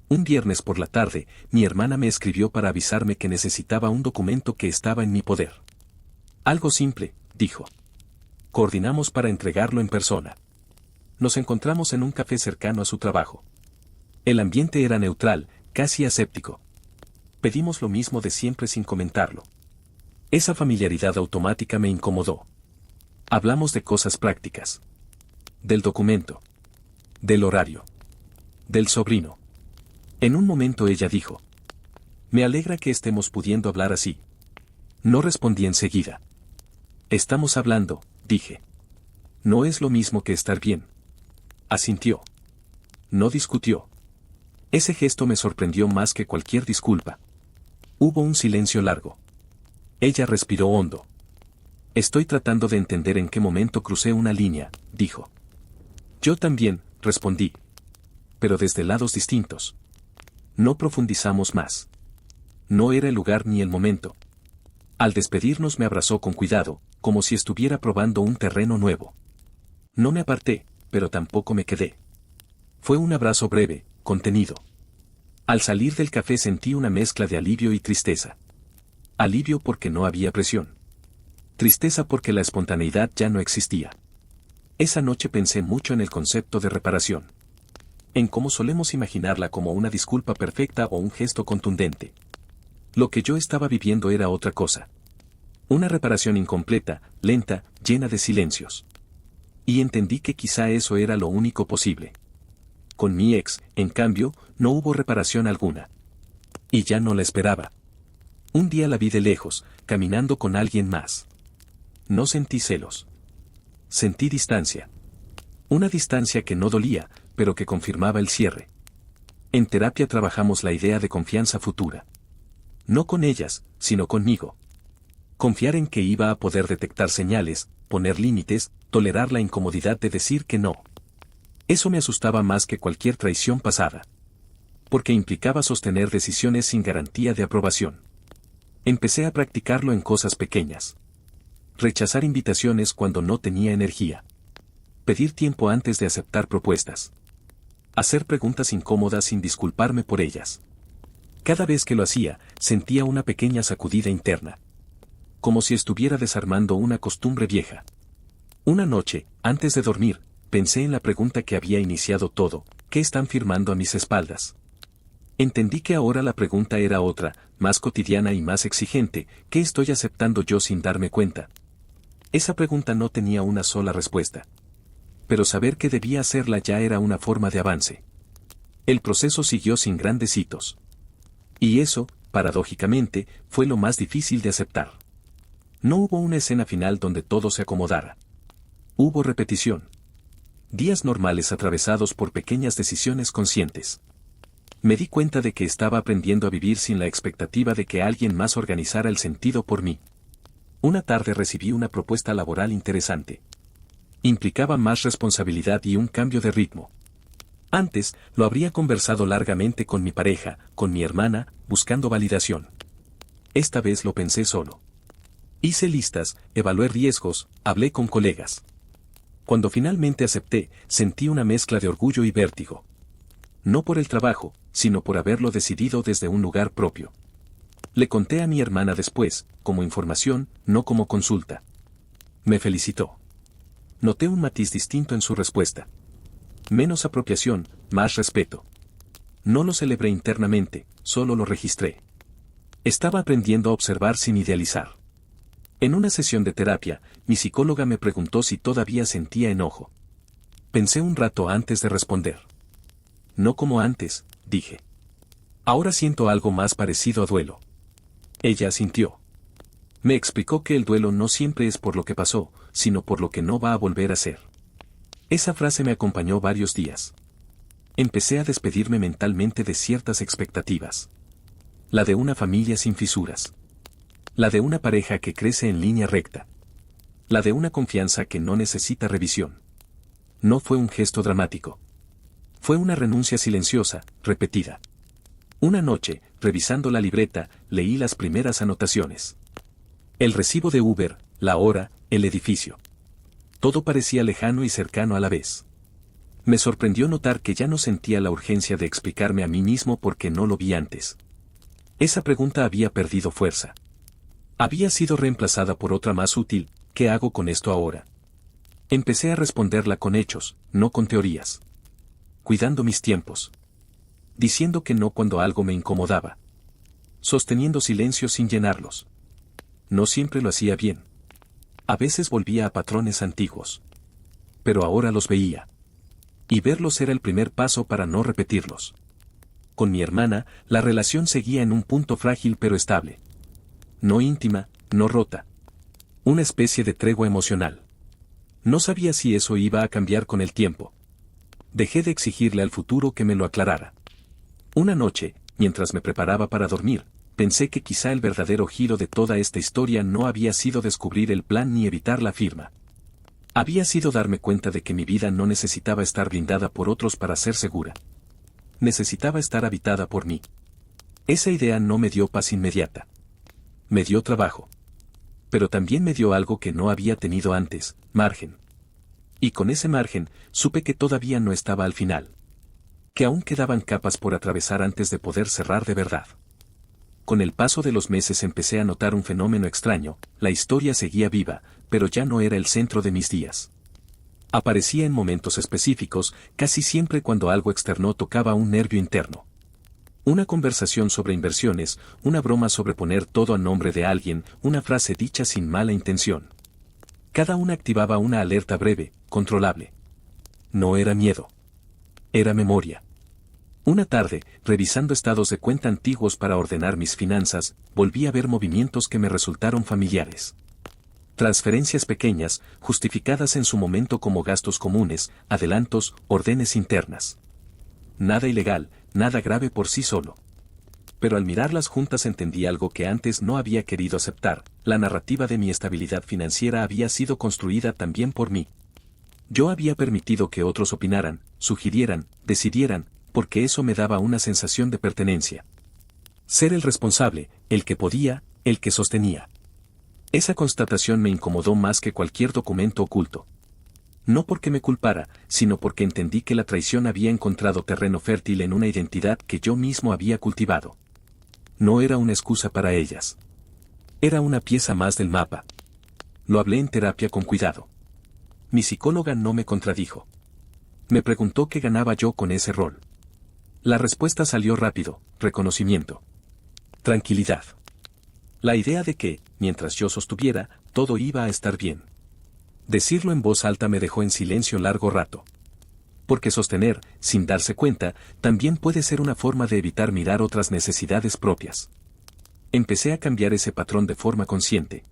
Un viernes por la tarde, mi hermana me escribió para avisarme que necesitaba un documento que estaba en mi poder. Algo simple, dijo. Coordinamos para entregarlo en persona. Nos encontramos en un café cercano a su trabajo. El ambiente era neutral, casi aséptico. Pedimos lo mismo de siempre sin comentarlo. Esa familiaridad automática me incomodó. Hablamos de cosas prácticas. Del documento. Del horario. Del sobrino. En un momento ella dijo: me alegra que estemos pudiendo hablar así. No respondí enseguida. Estamos hablando, dije. No es lo mismo que estar bien. Asintió. No discutió. Ese gesto me sorprendió más que cualquier disculpa. Hubo un silencio largo. Ella respiró hondo. Estoy tratando de entender en qué momento crucé una línea, dijo. Yo también, respondí. Pero desde lados distintos. No profundizamos más. No era el lugar ni el momento. Al despedirnos me abrazó con cuidado, como si estuviera probando un terreno nuevo. No me aparté, pero tampoco me quedé. Fue un abrazo breve, contenido. Al salir del café sentí una mezcla de alivio y tristeza. Alivio porque no había presión. Tristeza porque la espontaneidad ya no existía. Esa noche pensé mucho en el concepto de reparación. En cómo solemos imaginarla como una disculpa perfecta o un gesto contundente. Lo que yo estaba viviendo era otra cosa. Una reparación incompleta, lenta, llena de silencios. Y entendí que quizá eso era lo único posible. Con mi ex, en cambio, no hubo reparación alguna. Y ya no la esperaba. Un día la vi de lejos, caminando con alguien más. No sentí celos. Sentí distancia. Una distancia que no dolía, pero que confirmaba el cierre. En terapia trabajamos la idea de confianza futura. No con ellas, sino conmigo. Confiar en que iba a poder detectar señales, poner límites, tolerar la incomodidad de decir que no. Eso me asustaba más que cualquier traición pasada. Porque implicaba sostener decisiones sin garantía de aprobación. Empecé a practicarlo en cosas pequeñas. Rechazar invitaciones cuando no tenía energía. Pedir tiempo antes de aceptar propuestas. Hacer preguntas incómodas sin disculparme por ellas. Cada vez que lo hacía, sentía una pequeña sacudida interna. Como si estuviera desarmando una costumbre vieja. Una noche, antes de dormir, pensé en la pregunta que había iniciado todo: ¿Qué están firmando a mis espaldas? Entendí que ahora la pregunta era otra, más cotidiana y más exigente. ¿Qué estoy aceptando yo sin darme cuenta? Esa pregunta no tenía una sola respuesta. Pero saber que debía hacerla ya era una forma de avance. El proceso siguió sin grandes hitos. Y eso, paradójicamente, fue lo más difícil de aceptar. No hubo una escena final donde todo se acomodara. Hubo repetición. Días normales atravesados por pequeñas decisiones conscientes. Me di cuenta de que estaba aprendiendo a vivir sin la expectativa de que alguien más organizara el sentido por mí. Una tarde recibí una propuesta laboral interesante. Implicaba más responsabilidad y un cambio de ritmo. Antes, lo habría conversado largamente con mi pareja, con mi hermana, buscando validación. Esta vez lo pensé solo. Hice listas, evalué riesgos, hablé con colegas. Cuando finalmente acepté, sentí una mezcla de orgullo y vértigo. No por el trabajo, sino por haberlo decidido desde un lugar propio. Le conté a mi hermana después, como información, no como consulta. Me felicitó. Noté un matiz distinto en su respuesta. Menos apropiación, más respeto. No lo celebré internamente, solo lo registré. Estaba aprendiendo a observar sin idealizar. En una sesión de terapia, mi psicóloga me preguntó si todavía sentía enojo. Pensé un rato antes de responder. No como antes, dije. Ahora siento algo más parecido a duelo. Ella asintió. Me explicó que el duelo no siempre es por lo que pasó, sino por lo que no va a volver a ser. Esa frase me acompañó varios días. Empecé a despedirme mentalmente de ciertas expectativas. La de una familia sin fisuras. La de una pareja que crece en línea recta. La de una confianza que no necesita revisión. No fue un gesto dramático. Fue una renuncia silenciosa, repetida. Una noche, revisando la libreta, leí las primeras anotaciones. El recibo de Uber, la hora, el edificio. Todo parecía lejano y cercano a la vez. Me sorprendió notar que ya no sentía la urgencia de explicarme a mí mismo porque no lo vi antes. Esa pregunta había perdido fuerza. Había sido reemplazada por otra más útil: ¿qué hago con esto ahora? Empecé a responderla con hechos, no con teorías. Cuidando mis tiempos. Diciendo que no cuando algo me incomodaba. Sosteniendo silencios sin llenarlos. No siempre lo hacía bien. A veces volvía a patrones antiguos. Pero ahora los veía. Y verlos era el primer paso para no repetirlos. Con mi hermana, la relación seguía en un punto frágil pero estable. No íntima, no rota. Una especie de tregua emocional. No sabía si eso iba a cambiar con el tiempo. Dejé de exigirle al futuro que me lo aclarara. Una noche, mientras me preparaba para dormir, pensé que quizá el verdadero giro de toda esta historia no había sido descubrir el plan ni evitar la firma. Había sido darme cuenta de que mi vida no necesitaba estar blindada por otros para ser segura. Necesitaba estar habitada por mí. Esa idea no me dio paz inmediata. Me dio trabajo. Pero también me dio algo que no había tenido antes: margen. Y con ese margen, supe que todavía no estaba al final. Que aún quedaban capas por atravesar antes de poder cerrar de verdad. Con el paso de los meses empecé a notar un fenómeno extraño: la historia seguía viva, pero ya no era el centro de mis días. Aparecía en momentos específicos, casi siempre cuando algo externo tocaba un nervio interno. Una conversación sobre inversiones, una broma sobre poner todo a nombre de alguien, una frase dicha sin mala intención. Cada una activaba una alerta breve, controlable. No era miedo. Era memoria. Una tarde, revisando estados de cuenta antiguos para ordenar mis finanzas, volví a ver movimientos que me resultaron familiares. Transferencias pequeñas, justificadas en su momento como gastos comunes, adelantos, órdenes internas. Nada ilegal, nada grave por sí solo. Pero al mirarlas juntas entendí algo que antes no había querido aceptar: la narrativa de mi estabilidad financiera había sido construida también por mí. Yo había permitido que otros opinaran, sugirieran, decidieran, porque eso me daba una sensación de pertenencia. Ser el responsable, el que podía, el que sostenía. Esa constatación me incomodó más que cualquier documento oculto. No porque me culpara, sino porque entendí que la traición había encontrado terreno fértil en una identidad que yo mismo había cultivado. No era una excusa para ellas. Era una pieza más del mapa. Lo hablé en terapia con cuidado. Mi psicóloga no me contradijo. Me preguntó qué ganaba yo con ese rol. La respuesta salió rápido: reconocimiento. Tranquilidad. La idea de que, mientras yo sostuviera, todo iba a estar bien. Decirlo en voz alta me dejó en silencio largo rato. Porque sostener, sin darse cuenta, también puede ser una forma de evitar mirar otras necesidades propias. Empecé a cambiar ese patrón de forma consciente.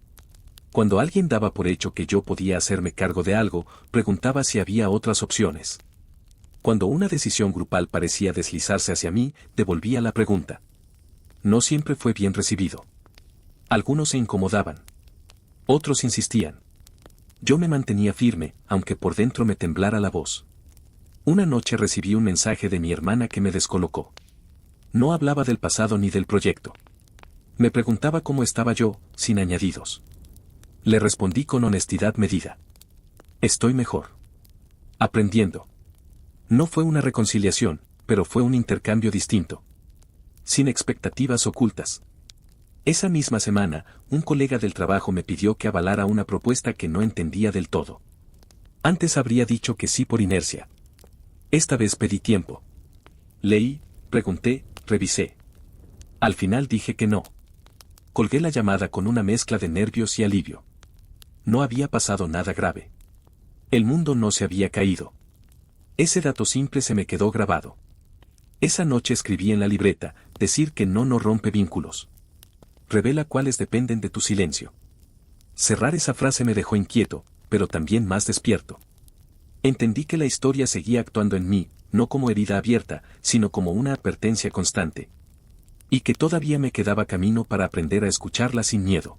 Cuando alguien daba por hecho que yo podía hacerme cargo de algo, preguntaba si había otras opciones. Cuando una decisión grupal parecía deslizarse hacia mí, devolvía la pregunta. No siempre fue bien recibido. Algunos se incomodaban. Otros insistían. Yo me mantenía firme, aunque por dentro me temblara la voz. Una noche recibí un mensaje de mi hermana que me descolocó. No hablaba del pasado ni del proyecto. Me preguntaba cómo estaba yo, sin añadidos. Le respondí con honestidad medida. Estoy mejor. Aprendiendo. No fue una reconciliación, pero fue un intercambio distinto. Sin expectativas ocultas. Esa misma semana, un colega del trabajo me pidió que avalara una propuesta que no entendía del todo. Antes habría dicho que sí por inercia. Esta vez pedí tiempo. Leí, pregunté, revisé. Al final dije que no. Colgué la llamada con una mezcla de nervios y alivio. No había pasado nada grave. El mundo no se había caído. Ese dato simple se me quedó grabado. Esa noche escribí en la libreta: decir que no rompe vínculos. Revela cuáles dependen de tu silencio. Cerrar esa frase me dejó inquieto, pero también más despierto. Entendí que la historia seguía actuando en mí, no como herida abierta, sino como una advertencia constante. Y que todavía me quedaba camino para aprender a escucharla sin miedo.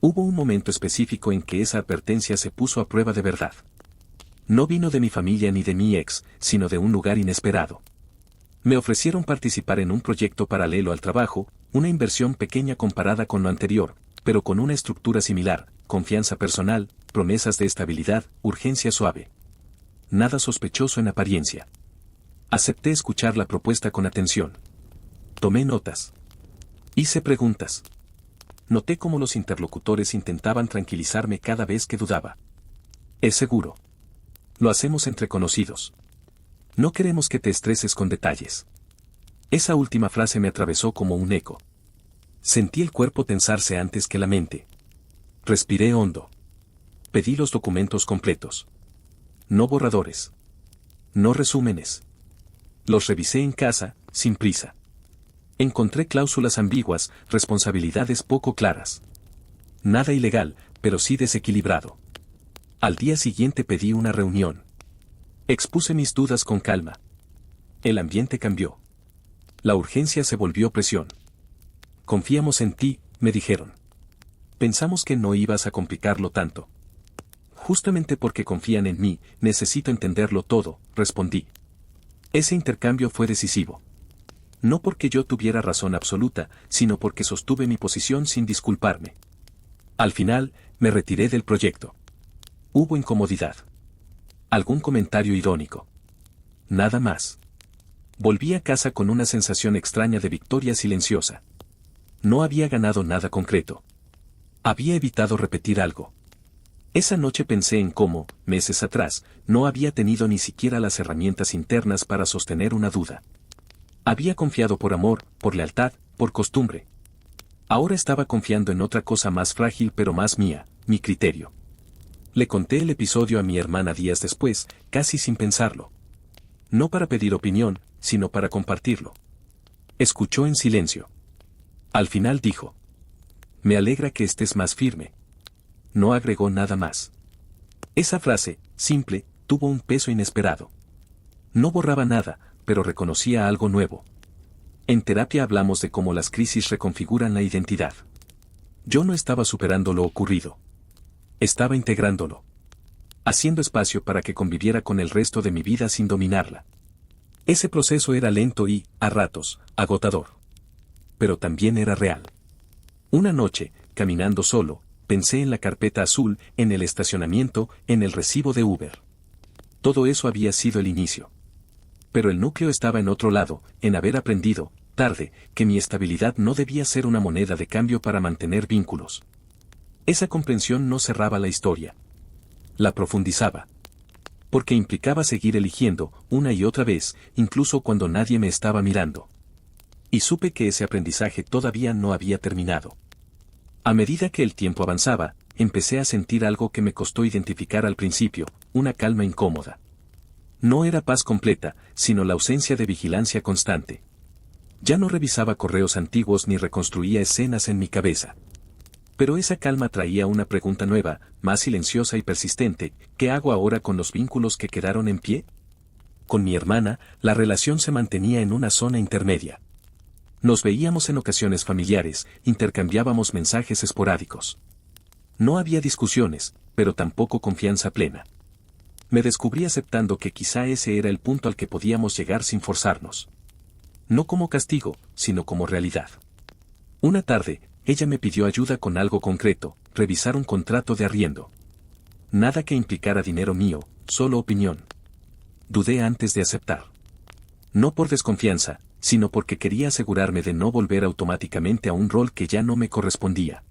Hubo un momento específico en que esa advertencia se puso a prueba de verdad. No vino de mi familia ni de mi ex, sino de un lugar inesperado. Me ofrecieron participar en un proyecto paralelo al trabajo, una inversión pequeña comparada con lo anterior, pero con una estructura similar: confianza personal, promesas de estabilidad, urgencia suave. Nada sospechoso en apariencia. Acepté escuchar la propuesta con atención. Tomé notas. Hice preguntas. Noté cómo los interlocutores intentaban tranquilizarme cada vez que dudaba. Es seguro. Lo hacemos entre conocidos. No queremos que te estreses con detalles. Esa última frase me atravesó como un eco. Sentí el cuerpo tensarse antes que la mente. Respiré hondo. Pedí los documentos completos. No borradores. No resúmenes. Los revisé en casa, sin prisa. Encontré cláusulas ambiguas, responsabilidades poco claras. Nada ilegal, pero sí desequilibrado. Al día siguiente pedí una reunión. Expuse mis dudas con calma. El ambiente cambió. La urgencia se volvió presión. Confiamos en ti, me dijeron. Pensamos que no ibas a complicarlo tanto. Justamente porque confían en mí, necesito entenderlo todo, respondí. Ese intercambio fue decisivo. No porque yo tuviera razón absoluta, sino porque sostuve mi posición sin disculparme. Al final, me retiré del proyecto. Hubo incomodidad. Algún comentario irónico. Nada más. Volví a casa con una sensación extraña de victoria silenciosa. No había ganado nada concreto. Había evitado repetir algo. Esa noche pensé en cómo, meses atrás, no había tenido ni siquiera las herramientas internas para sostener una duda. Había confiado por amor, por lealtad, por costumbre. Ahora estaba confiando en otra cosa más frágil pero más mía, mi criterio. Le conté el episodio a mi hermana días después, casi sin pensarlo. No para pedir opinión, sino para compartirlo. Escuchó en silencio. Al final dijo: me alegra que estés más firme. No agregó nada más. Esa frase, simple, tuvo un peso inesperado. No borraba nada, pero reconocía algo nuevo. En terapia hablamos de cómo las crisis reconfiguran la identidad. Yo no estaba superando lo ocurrido. Estaba integrándolo. Haciendo espacio para que conviviera con el resto de mi vida sin dominarla. Ese proceso era lento y, a ratos, agotador. Pero también era real. Una noche, caminando solo, pensé en la carpeta azul, en el estacionamiento, en el recibo de Uber. Todo eso había sido el inicio. Pero el núcleo estaba en otro lado, en haber aprendido, tarde, que mi estabilidad no debía ser una moneda de cambio para mantener vínculos. Esa comprensión no cerraba la historia. La profundizaba. porque implicaba seguir eligiendo, una y otra vez, incluso cuando nadie me estaba mirando. Y supe que ese aprendizaje todavía no había terminado. A medida que el tiempo avanzaba, empecé a sentir algo que me costó identificar al principio, una calma incómoda. No era paz completa, sino la ausencia de vigilancia constante. Ya no revisaba correos antiguos ni reconstruía escenas en mi cabeza. Pero esa calma traía una pregunta nueva, más silenciosa y persistente: ¿qué hago ahora con los vínculos que quedaron en pie? Con mi hermana, la relación se mantenía en una zona intermedia. Nos veíamos en ocasiones familiares, intercambiábamos mensajes esporádicos. No había discusiones, pero tampoco confianza plena. Me descubrí aceptando que quizá ese era el punto al que podíamos llegar sin forzarnos. No como castigo, sino como realidad. Una tarde, ella me pidió ayuda con algo concreto: revisar un contrato de arriendo. Nada que implicara dinero mío, solo opinión. Dudé antes de aceptar. No por desconfianza, sino porque quería asegurarme de no volver automáticamente a un rol que ya no me correspondía.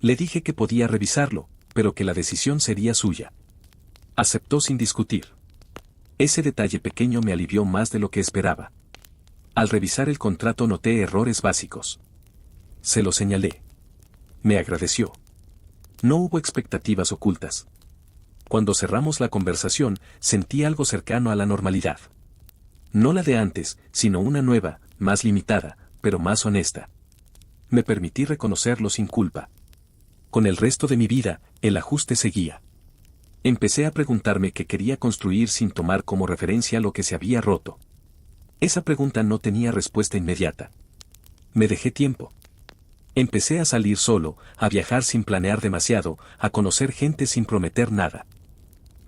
Le dije que podía revisarlo, pero que la decisión sería suya. Aceptó sin discutir. Ese detalle pequeño me alivió más de lo que esperaba. Al revisar el contrato noté errores básicos. Se lo señalé. Me agradeció. No hubo expectativas ocultas. Cuando cerramos la conversación, sentí algo cercano a la normalidad. No la de antes, sino una nueva, más limitada, pero más honesta. Me permití reconocerlo sin culpa. Con el resto de mi vida, el ajuste seguía. Empecé a preguntarme qué quería construir sin tomar como referencia lo que se había roto. Esa pregunta no tenía respuesta inmediata. Me dejé tiempo. Empecé a salir solo, a viajar sin planear demasiado, a conocer gente sin prometer nada.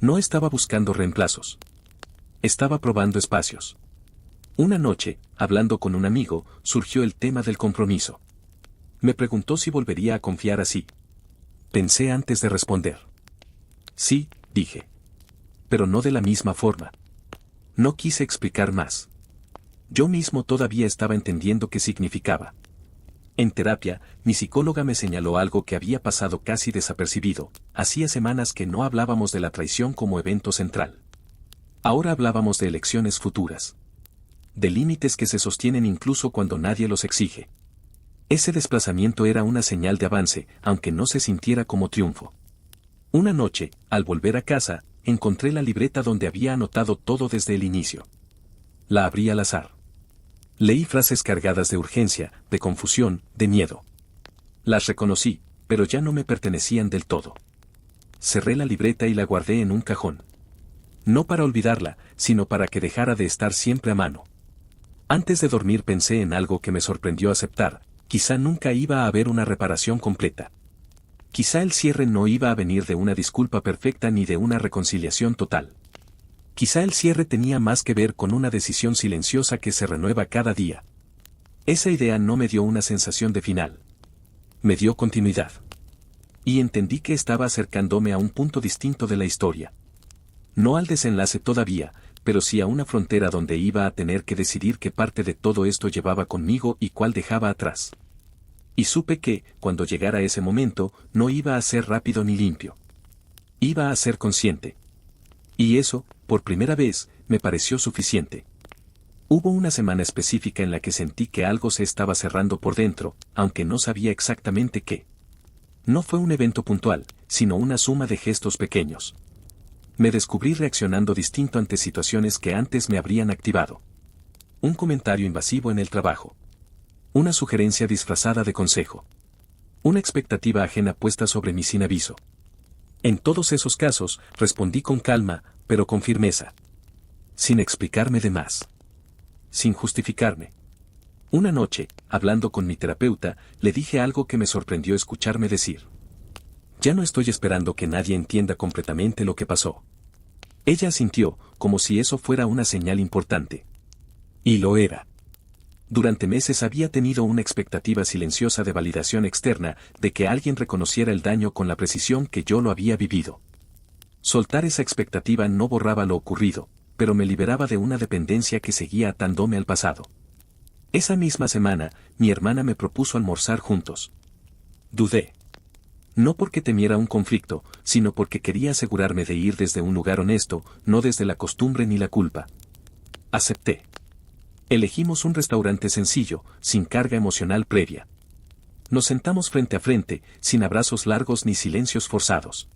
No estaba buscando reemplazos. Estaba probando espacios. Una noche, hablando con un amigo, surgió el tema del compromiso. Me preguntó si volvería a confiar así. Pensé antes de responder. Sí, dije. Pero no de la misma forma. No quise explicar más. Yo mismo todavía estaba entendiendo qué significaba. En terapia, mi psicóloga me señaló algo que había pasado casi desapercibido: hacía semanas que no hablábamos de la traición como evento central. Ahora hablábamos de elecciones futuras. De límites que se sostienen incluso cuando nadie los exige. Ese desplazamiento era una señal de avance, aunque no se sintiera como triunfo. Una noche, al volver a casa, encontré la libreta donde había anotado todo desde el inicio. La abrí al azar. Leí frases cargadas de urgencia, de confusión, de miedo. Las reconocí, pero ya no me pertenecían del todo. Cerré la libreta y la guardé en un cajón. No para olvidarla, sino para que dejara de estar siempre a mano. Antes de dormir pensé en algo que me sorprendió aceptar: quizá nunca iba a haber una reparación completa. Quizá el cierre no iba a venir de una disculpa perfecta ni de una reconciliación total. Quizá el cierre tenía más que ver con una decisión silenciosa que se renueva cada día. Esa idea no me dio una sensación de final. Me dio continuidad. Y entendí que estaba acercándome a un punto distinto de la historia. No al desenlace todavía, pero sí a una frontera donde iba a tener que decidir qué parte de todo esto llevaba conmigo y cuál dejaba atrás. Y supe que, cuando llegara ese momento, no iba a ser rápido ni limpio. Iba a ser consciente. Y eso, por primera vez, me pareció suficiente. Hubo una semana específica en la que sentí que algo se estaba cerrando por dentro, aunque no sabía exactamente qué. No fue un evento puntual, sino una suma de gestos pequeños. Me descubrí reaccionando distinto ante situaciones que antes me habrían activado. Un comentario invasivo en el trabajo. Una sugerencia disfrazada de consejo. Una expectativa ajena puesta sobre mí sin aviso. En todos esos casos, respondí con calma, pero con firmeza. Sin explicarme de más. Sin justificarme. Una noche, hablando con mi terapeuta, le dije algo que me sorprendió escucharme decir. Ya no estoy esperando que nadie entienda completamente lo que pasó. Ella asintió, como si eso fuera una señal importante. Y lo era. Durante meses había tenido una expectativa silenciosa de validación externa, de que alguien reconociera el daño con la precisión que yo lo había vivido. Soltar esa expectativa no borraba lo ocurrido, pero me liberaba de una dependencia que seguía atándome al pasado. Esa misma semana, mi hermana me propuso almorzar juntos. Dudé. No porque temiera un conflicto, sino porque quería asegurarme de ir desde un lugar honesto, no desde la costumbre ni la culpa. Acepté. Elegimos un restaurante sencillo, sin carga emocional previa. Nos sentamos frente a frente, sin abrazos largos ni silencios forzados.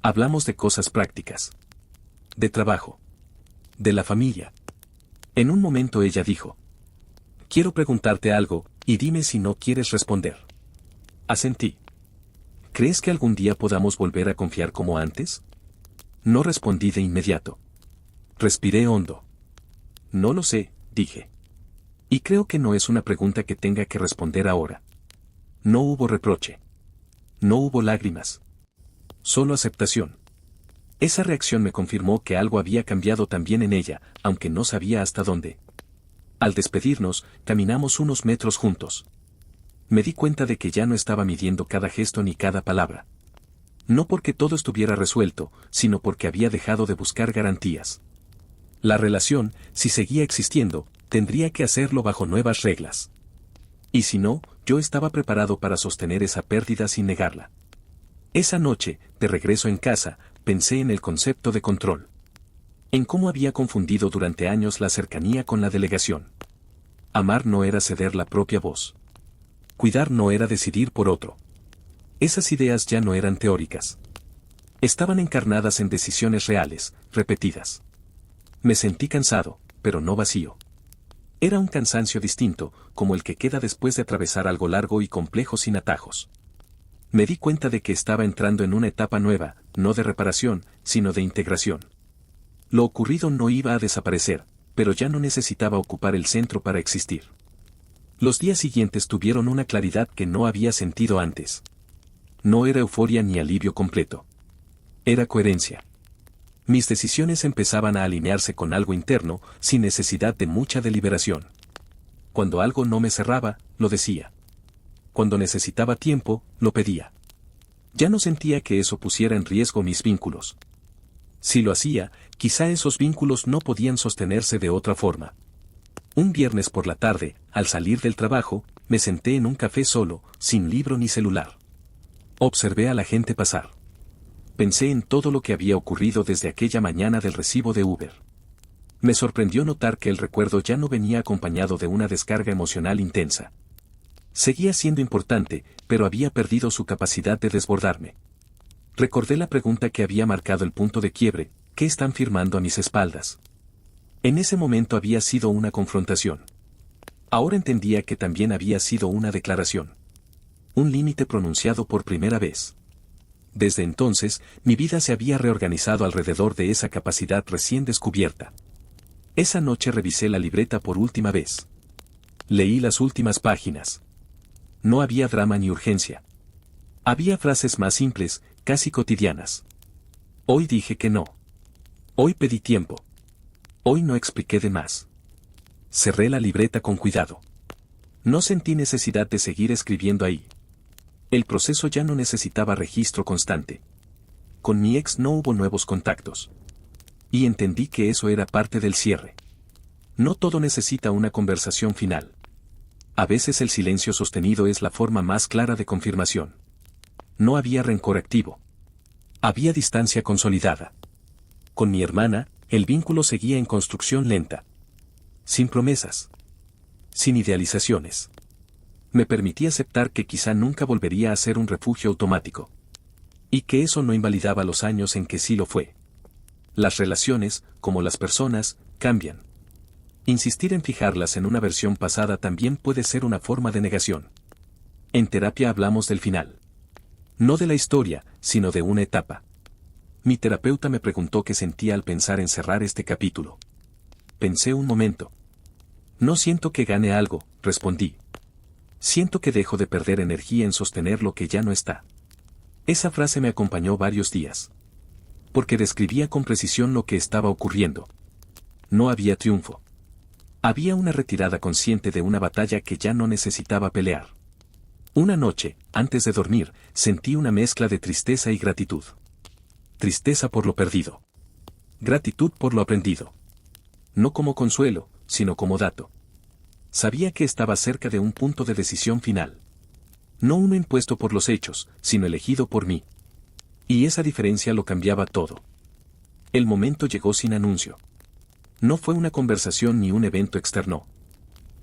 Hablamos de cosas prácticas. De trabajo. De la familia. En un momento ella dijo: quiero preguntarte algo, y dime si no quieres responder. Asentí. ¿Crees que algún día podamos volver a confiar como antes? No respondí de inmediato. Respiré hondo. No lo sé, dije. Y creo que no es una pregunta que tenga que responder ahora. No hubo reproche. No hubo lágrimas. Solo aceptación. Esa reacción me confirmó que algo había cambiado también en ella, aunque no sabía hasta dónde. Al despedirnos, caminamos unos metros juntos. Me di cuenta de que ya no estaba midiendo cada gesto ni cada palabra. No porque todo estuviera resuelto, sino porque había dejado de buscar garantías. La relación, si seguía existiendo, tendría que hacerlo bajo nuevas reglas. Y si no, yo estaba preparado para sostener esa pérdida sin negarla. Esa noche, de regreso en casa, pensé en el concepto de control. En cómo había confundido durante años la cercanía con la delegación. Amar no era ceder la propia voz. Cuidar no era decidir por otro. Esas ideas ya no eran teóricas. Estaban encarnadas en decisiones reales, repetidas. Me sentí cansado, pero no vacío. Era un cansancio distinto, como el que queda después de atravesar algo largo y complejo sin atajos. Me di cuenta de que estaba entrando en una etapa nueva, no de reparación, sino de integración. Lo ocurrido no iba a desaparecer, pero ya no necesitaba ocupar el centro para existir. Los días siguientes tuvieron una claridad que no había sentido antes. No era euforia ni alivio completo. Era coherencia. Mis decisiones empezaban a alinearse con algo interno, sin necesidad de mucha deliberación. Cuando algo no me cerraba, lo decía. Cuando necesitaba tiempo, lo pedía. Ya no sentía que eso pusiera en riesgo mis vínculos. Si lo hacía, quizá esos vínculos no podían sostenerse de otra forma. Un viernes por la tarde, al salir del trabajo, me senté en un café solo, sin libro ni celular. Observé a la gente pasar. Pensé en todo lo que había ocurrido desde aquella mañana del recibo de Uber. Me sorprendió notar que el recuerdo ya no venía acompañado de una descarga emocional intensa. Seguía siendo importante, pero había perdido su capacidad de desbordarme. Recordé la pregunta que había marcado el punto de quiebre: ¿qué están firmando a mis espaldas? En ese momento había sido una confrontación. Ahora entendía que también había sido una declaración. Un límite pronunciado por primera vez. Desde entonces, mi vida se había reorganizado alrededor de esa capacidad recién descubierta. Esa noche revisé la libreta por última vez. Leí las últimas páginas. No había drama ni urgencia. Había frases más simples, casi cotidianas. Hoy dije que no. Hoy pedí tiempo. Hoy no expliqué de más. Cerré la libreta con cuidado. No sentí necesidad de seguir escribiendo ahí. El proceso ya no necesitaba registro constante. Con mi ex no hubo nuevos contactos. Y entendí que eso era parte del cierre. No todo necesita una conversación final. A veces el silencio sostenido es la forma más clara de confirmación. No había rencor activo. Había distancia consolidada. Con mi hermana, el vínculo seguía en construcción lenta. Sin promesas. Sin idealizaciones. Me permití aceptar que quizá nunca volvería a ser un refugio automático. Y que eso no invalidaba los años en que sí lo fue. Las relaciones, como las personas, cambian. Insistir en fijarlas en una versión pasada también puede ser una forma de negación. En terapia hablamos del final. No de la historia, sino de una etapa. Mi terapeuta me preguntó qué sentía al pensar en cerrar este capítulo. Pensé un momento. No siento que gane algo, respondí. Siento que dejo de perder energía en sostener lo que ya no está. Esa frase me acompañó varios días. Porque describía con precisión lo que estaba ocurriendo. No había triunfo. Había una retirada consciente de una batalla que ya no necesitaba pelear. Una noche, antes de dormir, sentí una mezcla de tristeza y gratitud. Tristeza por lo perdido. Gratitud por lo aprendido. No como consuelo, sino como dato. Sabía que estaba cerca de un punto de decisión final. No uno impuesto por los hechos, sino elegido por mí. Y esa diferencia lo cambiaba todo. El momento llegó sin anuncio. No fue una conversación ni un evento externo.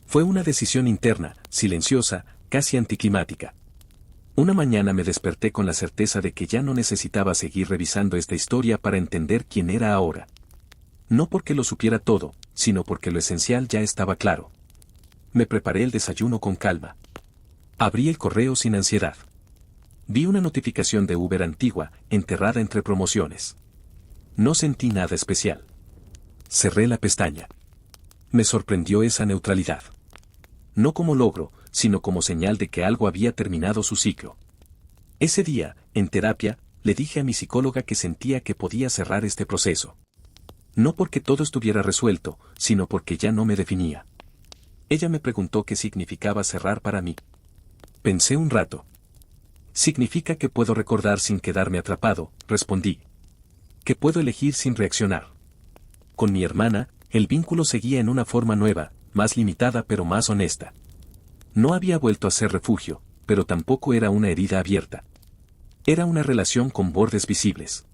Fue una decisión interna, silenciosa, casi anticlimática. Una mañana me desperté con la certeza de que ya no necesitaba seguir revisando esta historia para entender quién era ahora. No porque lo supiera todo, sino porque lo esencial ya estaba claro. Me preparé el desayuno con calma. Abrí el correo sin ansiedad. Vi una notificación de Uber antigua, enterrada entre promociones. No sentí nada especial. Cerré la pestaña. Me sorprendió esa neutralidad. No como logro, sino como señal de que algo había terminado su ciclo. Ese día, en terapia, le dije a mi psicóloga que sentía que podía cerrar este proceso. No porque todo estuviera resuelto, sino porque ya no me definía. Ella me preguntó qué significaba cerrar para mí. Pensé un rato. Significa que puedo recordar sin quedarme atrapado, respondí. Que puedo elegir sin reaccionar. Con mi hermana, el vínculo seguía en una forma nueva, más limitada pero más honesta. No había vuelto a ser refugio, pero tampoco era una herida abierta. Era una relación con bordes visibles.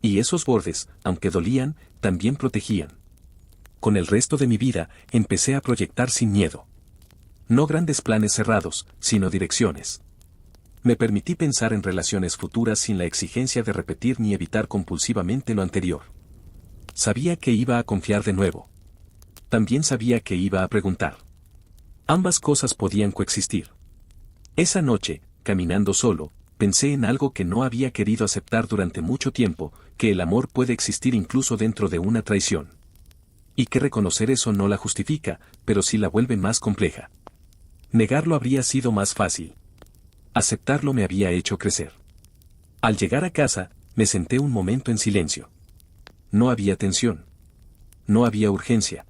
Y esos bordes, aunque dolían, también protegían. Con el resto de mi vida, empecé a proyectar sin miedo. No grandes planes cerrados, sino direcciones. Me permití pensar en relaciones futuras sin la exigencia de repetir ni evitar compulsivamente lo anterior. Sabía que iba a confiar de nuevo. También sabía que iba a preguntar. Ambas cosas podían coexistir. Esa noche, caminando solo, pensé en algo que no había querido aceptar durante mucho tiempo, que el amor puede existir incluso dentro de una traición. Y que reconocer eso no la justifica, pero sí la vuelve más compleja. Negarlo habría sido más fácil. Aceptarlo me había hecho crecer. Al llegar a casa, me senté un momento en silencio. No había tensión. No había urgencia.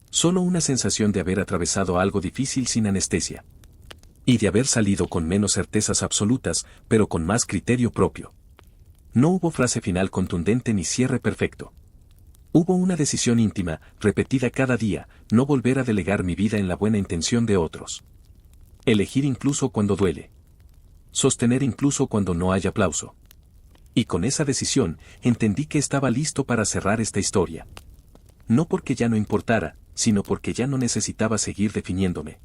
Solo una sensación de haber atravesado algo difícil sin anestesia. Y de haber salido con menos certezas absolutas, pero con más criterio propio. No hubo frase final contundente ni cierre perfecto. Hubo una decisión íntima, repetida cada día, no volver a delegar mi vida en la buena intención de otros. Elegir incluso cuando duele. Sostener incluso cuando no hay aplauso. Y con esa decisión, entendí que estaba listo para cerrar esta historia. No porque ya no importara, sino porque ya no necesitaba seguir definiéndome.